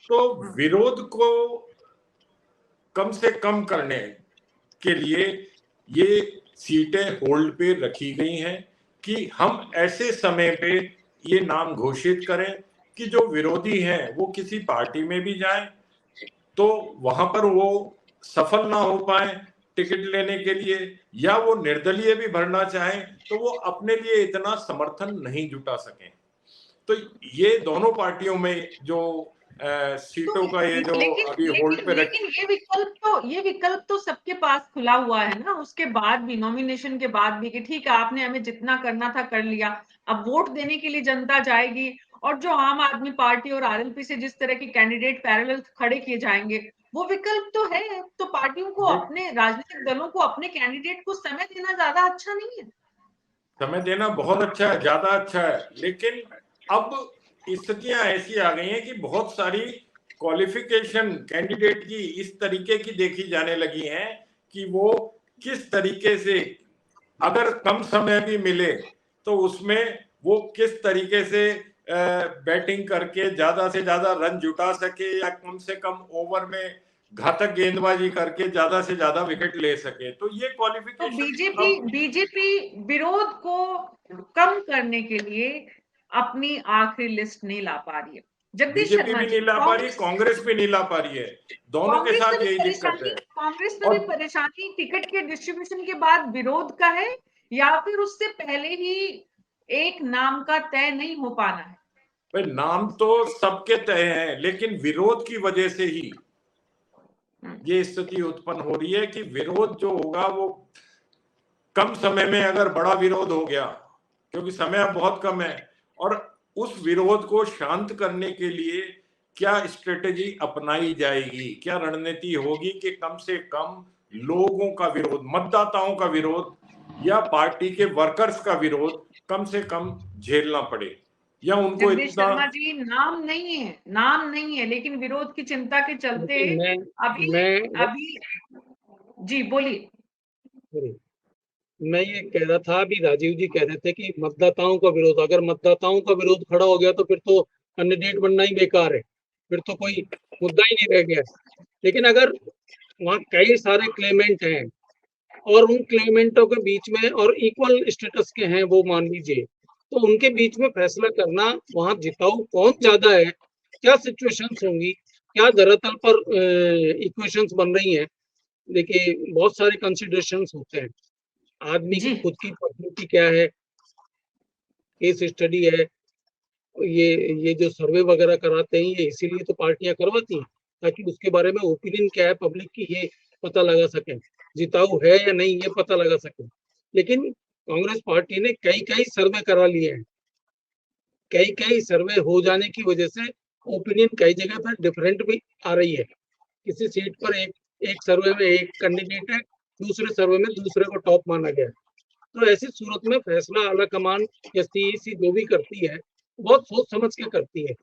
तो विरोध को कम से कम करने के लिए ये सीटें होल्ड पे रखी गई हैं कि हम ऐसे समय पे ये नाम घोषित करें कि जो विरोधी हैं वो किसी पार्टी में भी जाएं तो वहां पर वो सफल ना हो पाए टिकट लेने के लिए, या वो निर्दलीय भी भरना चाहें तो वो अपने लिए इतना समर्थन नहीं जुटा सकें। तो ये दोनों पार्टियों में जो सीटों का ये जो लेकिन अभी होल्ड पे रख। लेकिन ये विकल्प तो सबके पास खुला हुआ है ना, उसके बाद भी, नॉमिनेशन के बाद भी, कि ठीक है आपने हमें जितना करना था कर लिया, अब वोट देने के लिए जनता जाएगी, और जो आम आदमी पार्टी और आरएलपी से जिस तरह के कैंडिडेट पैरेलल खड़े किए जाएंगे, वो विकल्प तो है। तो पार्टियों को, अपने राजनीतिक दलों को अपने कैंडिडेट को समय देना ज्यादा अच्छा नहीं है? समय देना बहुत अच्छा है, ज्यादा अच्छा है, लेकिन अब स्थितियां ऐसी आ गई हैं कि बहुत सारी क्वालिफिकेशन कैंडिडेट की इस तरीके की देखी जाने लगी हैं कि वो किस तरीके से, अगर कम समय भी मिले तो उसमें वो किस तरीके से बैटिंग करके ज्यादा से ज्यादा रन जुटा सके, या कम से कम ओवर में घातक गेंदबाजी करके ज्यादा से ज्यादा विकेट ले सके। तो ये तो क्वालिफिकेशन बीजेपी विरोध को कम करने के लिए अपनी आखिरी लिस्ट नहीं ला पा रही है। जगदीश बीजेपी शर्मा भी जी, नहीं ला पा रही, कांग्रेस भी नहीं ला पा रही है, दोनों के साथ यही दिक्कत है। कांग्रेस में भी परेशानी टिकट के डिस्ट्रीब्यूशन के बाद विरोध का है, या फिर उससे पहले ही एक नाम का तय नहीं हो पाना है? भाई नाम तो सबके तय हैं, लेकिन विरोध की वजह से ही ये स्थिति उत्पन्न हो रही है कि विरोध जो होगा वो कम समय में, अगर बड़ा विरोध हो गया, क्योंकि समय अब बहुत कम है, और उस विरोध को शांत करने के लिए क्या स्ट्रेटेजी अपनाई जाएगी, क्या रणनीति होगी कि कम से कम लोगों का विरोध, मतदाताओं का विरोध या पार्टी के वर्कर्स का विरोध कम से कम झेलना पड़े, या उनको जगदीश इतना। शर्मा जी, नाम नहीं है, लेकिन विरोध की चिंता के चलते अभी जी बोलिए। मैं ये कह रहा था, अभी राजीव जी कह रहे थे कि मतदाताओं का विरोध, अगर मतदाताओं का विरोध खड़ा हो गया तो फिर तो कैंडिडेट बनना ही बेकार है, फिर तो कोई मुद्दा ही नहीं रह गया। लेकिन अगर वहाँ कई सारे क्लेमेंट हैं और उन क्लेमेंटों के बीच में, और इक्वल स्टेटस के हैं वो, मान लीजिए, तो उनके बीच में फैसला करना, वहाँ जिताऊ कौन ज्यादा है, क्या सिचुएशंस होंगी, क्या धरातल पर इक्वेशंस बन रही हैं। देखिए बहुत सारे कंसिडरेशंस होते हैं, आदमी की खुद की पर्सनैलिटी क्या है, केस स्टडी है, ये जो सर्वे वगैरह कराते हैं ये इसीलिए तो पार्टियां करवाती हैं, ताकि उसके बारे में ओपिनियन क्या है पब्लिक की ये पता लगा सकें, जिताऊ है या नहीं ये पता लगा सकें। लेकिन कांग्रेस पार्टी ने कई सर्वे करा लिए हैं, कई सर्वे हो जाने की वजह से ओपिनियन कई जगह पर डिफरेंट भी आ रही है। किसी सीट पर एक सर्वे में एक कैंडिडेट है, दूसरे सर्वे में दूसरे को टॉप माना गया है। तो ऐसी सूरत में फैसला आला कमान या सीईसी जो भी करती है बहुत सोच समझ के करती है।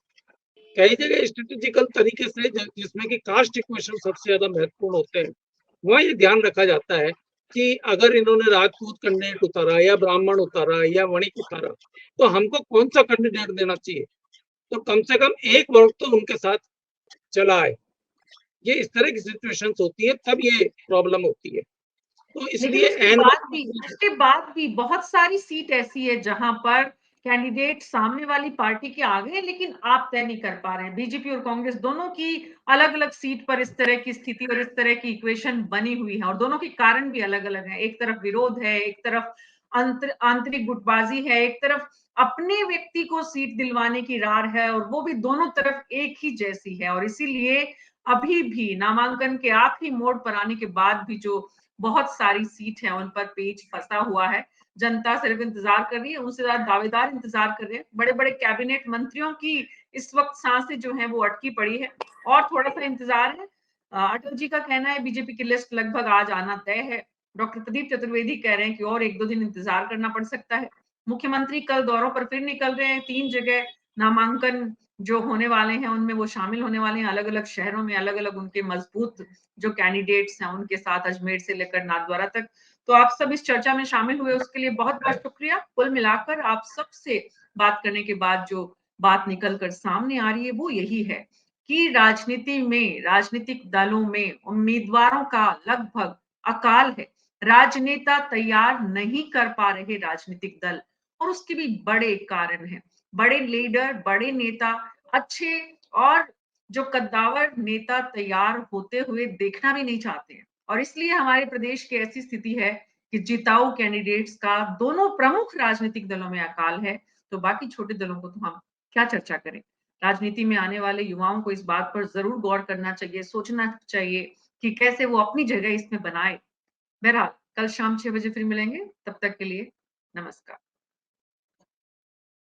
कई जगह स्ट्रेटेजिकल तरीके से, जिसमें कि कास्ट इक्वेशन सबसे ज्यादा महत्वपूर्ण होते हैं, वहाँ ये ध्यान रखा जाता है कि अगर इन्होंने राजपूत कैंडिडेट उतारा या ब्राह्मण उतारा या वणिक उतारा, तो हमको कौन सा कैंडिडेट देना चाहिए, तो कम से कम एक वर्ग तो उनके साथ चला है। ये इस तरह की सिचुएशंस होती है, तब ये प्रॉब्लम होती है। तो इसलिए उसके बाद भी बहुत सारी सीट ऐसी है जहां पर कैंडिडेट सामने वाली पार्टी के आगे है, लेकिन आप तय नहीं कर पा रहे हैं। बीजेपी और कांग्रेस दोनों की अलग अलग सीट पर इस तरह की स्थिति और इस तरह की इक्वेशन बनी हुई है, और दोनों के कारण भी अलग अलग है। एक तरफ विरोध है, एक तरफ आंतरिक गुटबाजी है, एक तरफ अपने व्यक्ति को सीट दिलवाने की रार है, और वो भी दोनों तरफ एक ही जैसी है। और इसीलिए अभी भी नामांकन के आखिरी मोड़ पर आने के बाद भी जो बहुत सारी सीट है उन पर पेच फंसा हुआ है। जनता सिर्फ इंतजार कर रही है, उनसे ज्यादा दावेदार इंतजार कर रहे हैं। बड़े बड़े कैबिनेट मंत्रियों की इस वक्त सांसें जो है वो अटकी पड़ी है, और थोड़ा सा इंतजार है। अटल जी का कहना है बीजेपी की लिस्ट लगभग आज आना तय है। डॉक्टर प्रदीप चतुर्वेदी कह रहे हैं कि और 1-2 दिन इंतजार करना पड़ सकता है। मुख्यमंत्री कल दौरों पर फिर निकल रहे हैं, 3 जगह नामांकन जो होने वाले हैं उनमें वो शामिल होने वाले हैं, अलग अलग शहरों में अलग अलग उनके मजबूत जो कैंडिडेट्स हैं उनके साथ, अजमेर से लेकर नाथद्वारा तक। तो आप सब इस चर्चा में शामिल हुए उसके लिए बहुत बहुत शुक्रिया। कुल मिलाकर आप सबसे बात करने के बाद जो बात निकल कर सामने आ रही है वो यही है कि राजनीति में, राजनीतिक दलों में उम्मीदवारों का लगभग अकाल है। राजनेता तैयार नहीं कर पा रहे राजनीतिक दल, और उसके भी बड़े कारण हैं। बड़े लीडर, बड़े नेता, अच्छे और जो कद्दावर नेता तैयार होते हुए देखना भी नहीं चाहते हैं, और इसलिए हमारे प्रदेश की ऐसी स्थिति है कि जिताऊ कैंडिडेट्स का दोनों प्रमुख राजनीतिक दलों में अकाल है। तो बाकी छोटे दलों को तो हम क्या चर्चा करें। राजनीति में आने वाले युवाओं को इस बात पर जरूर गौर करना चाहिए, सोचना चाहिए कि कैसे वो अपनी जगह इसमें बनाए। बहरहाल कल शाम 6 बजे फिर मिलेंगे, तब तक के लिए नमस्कार।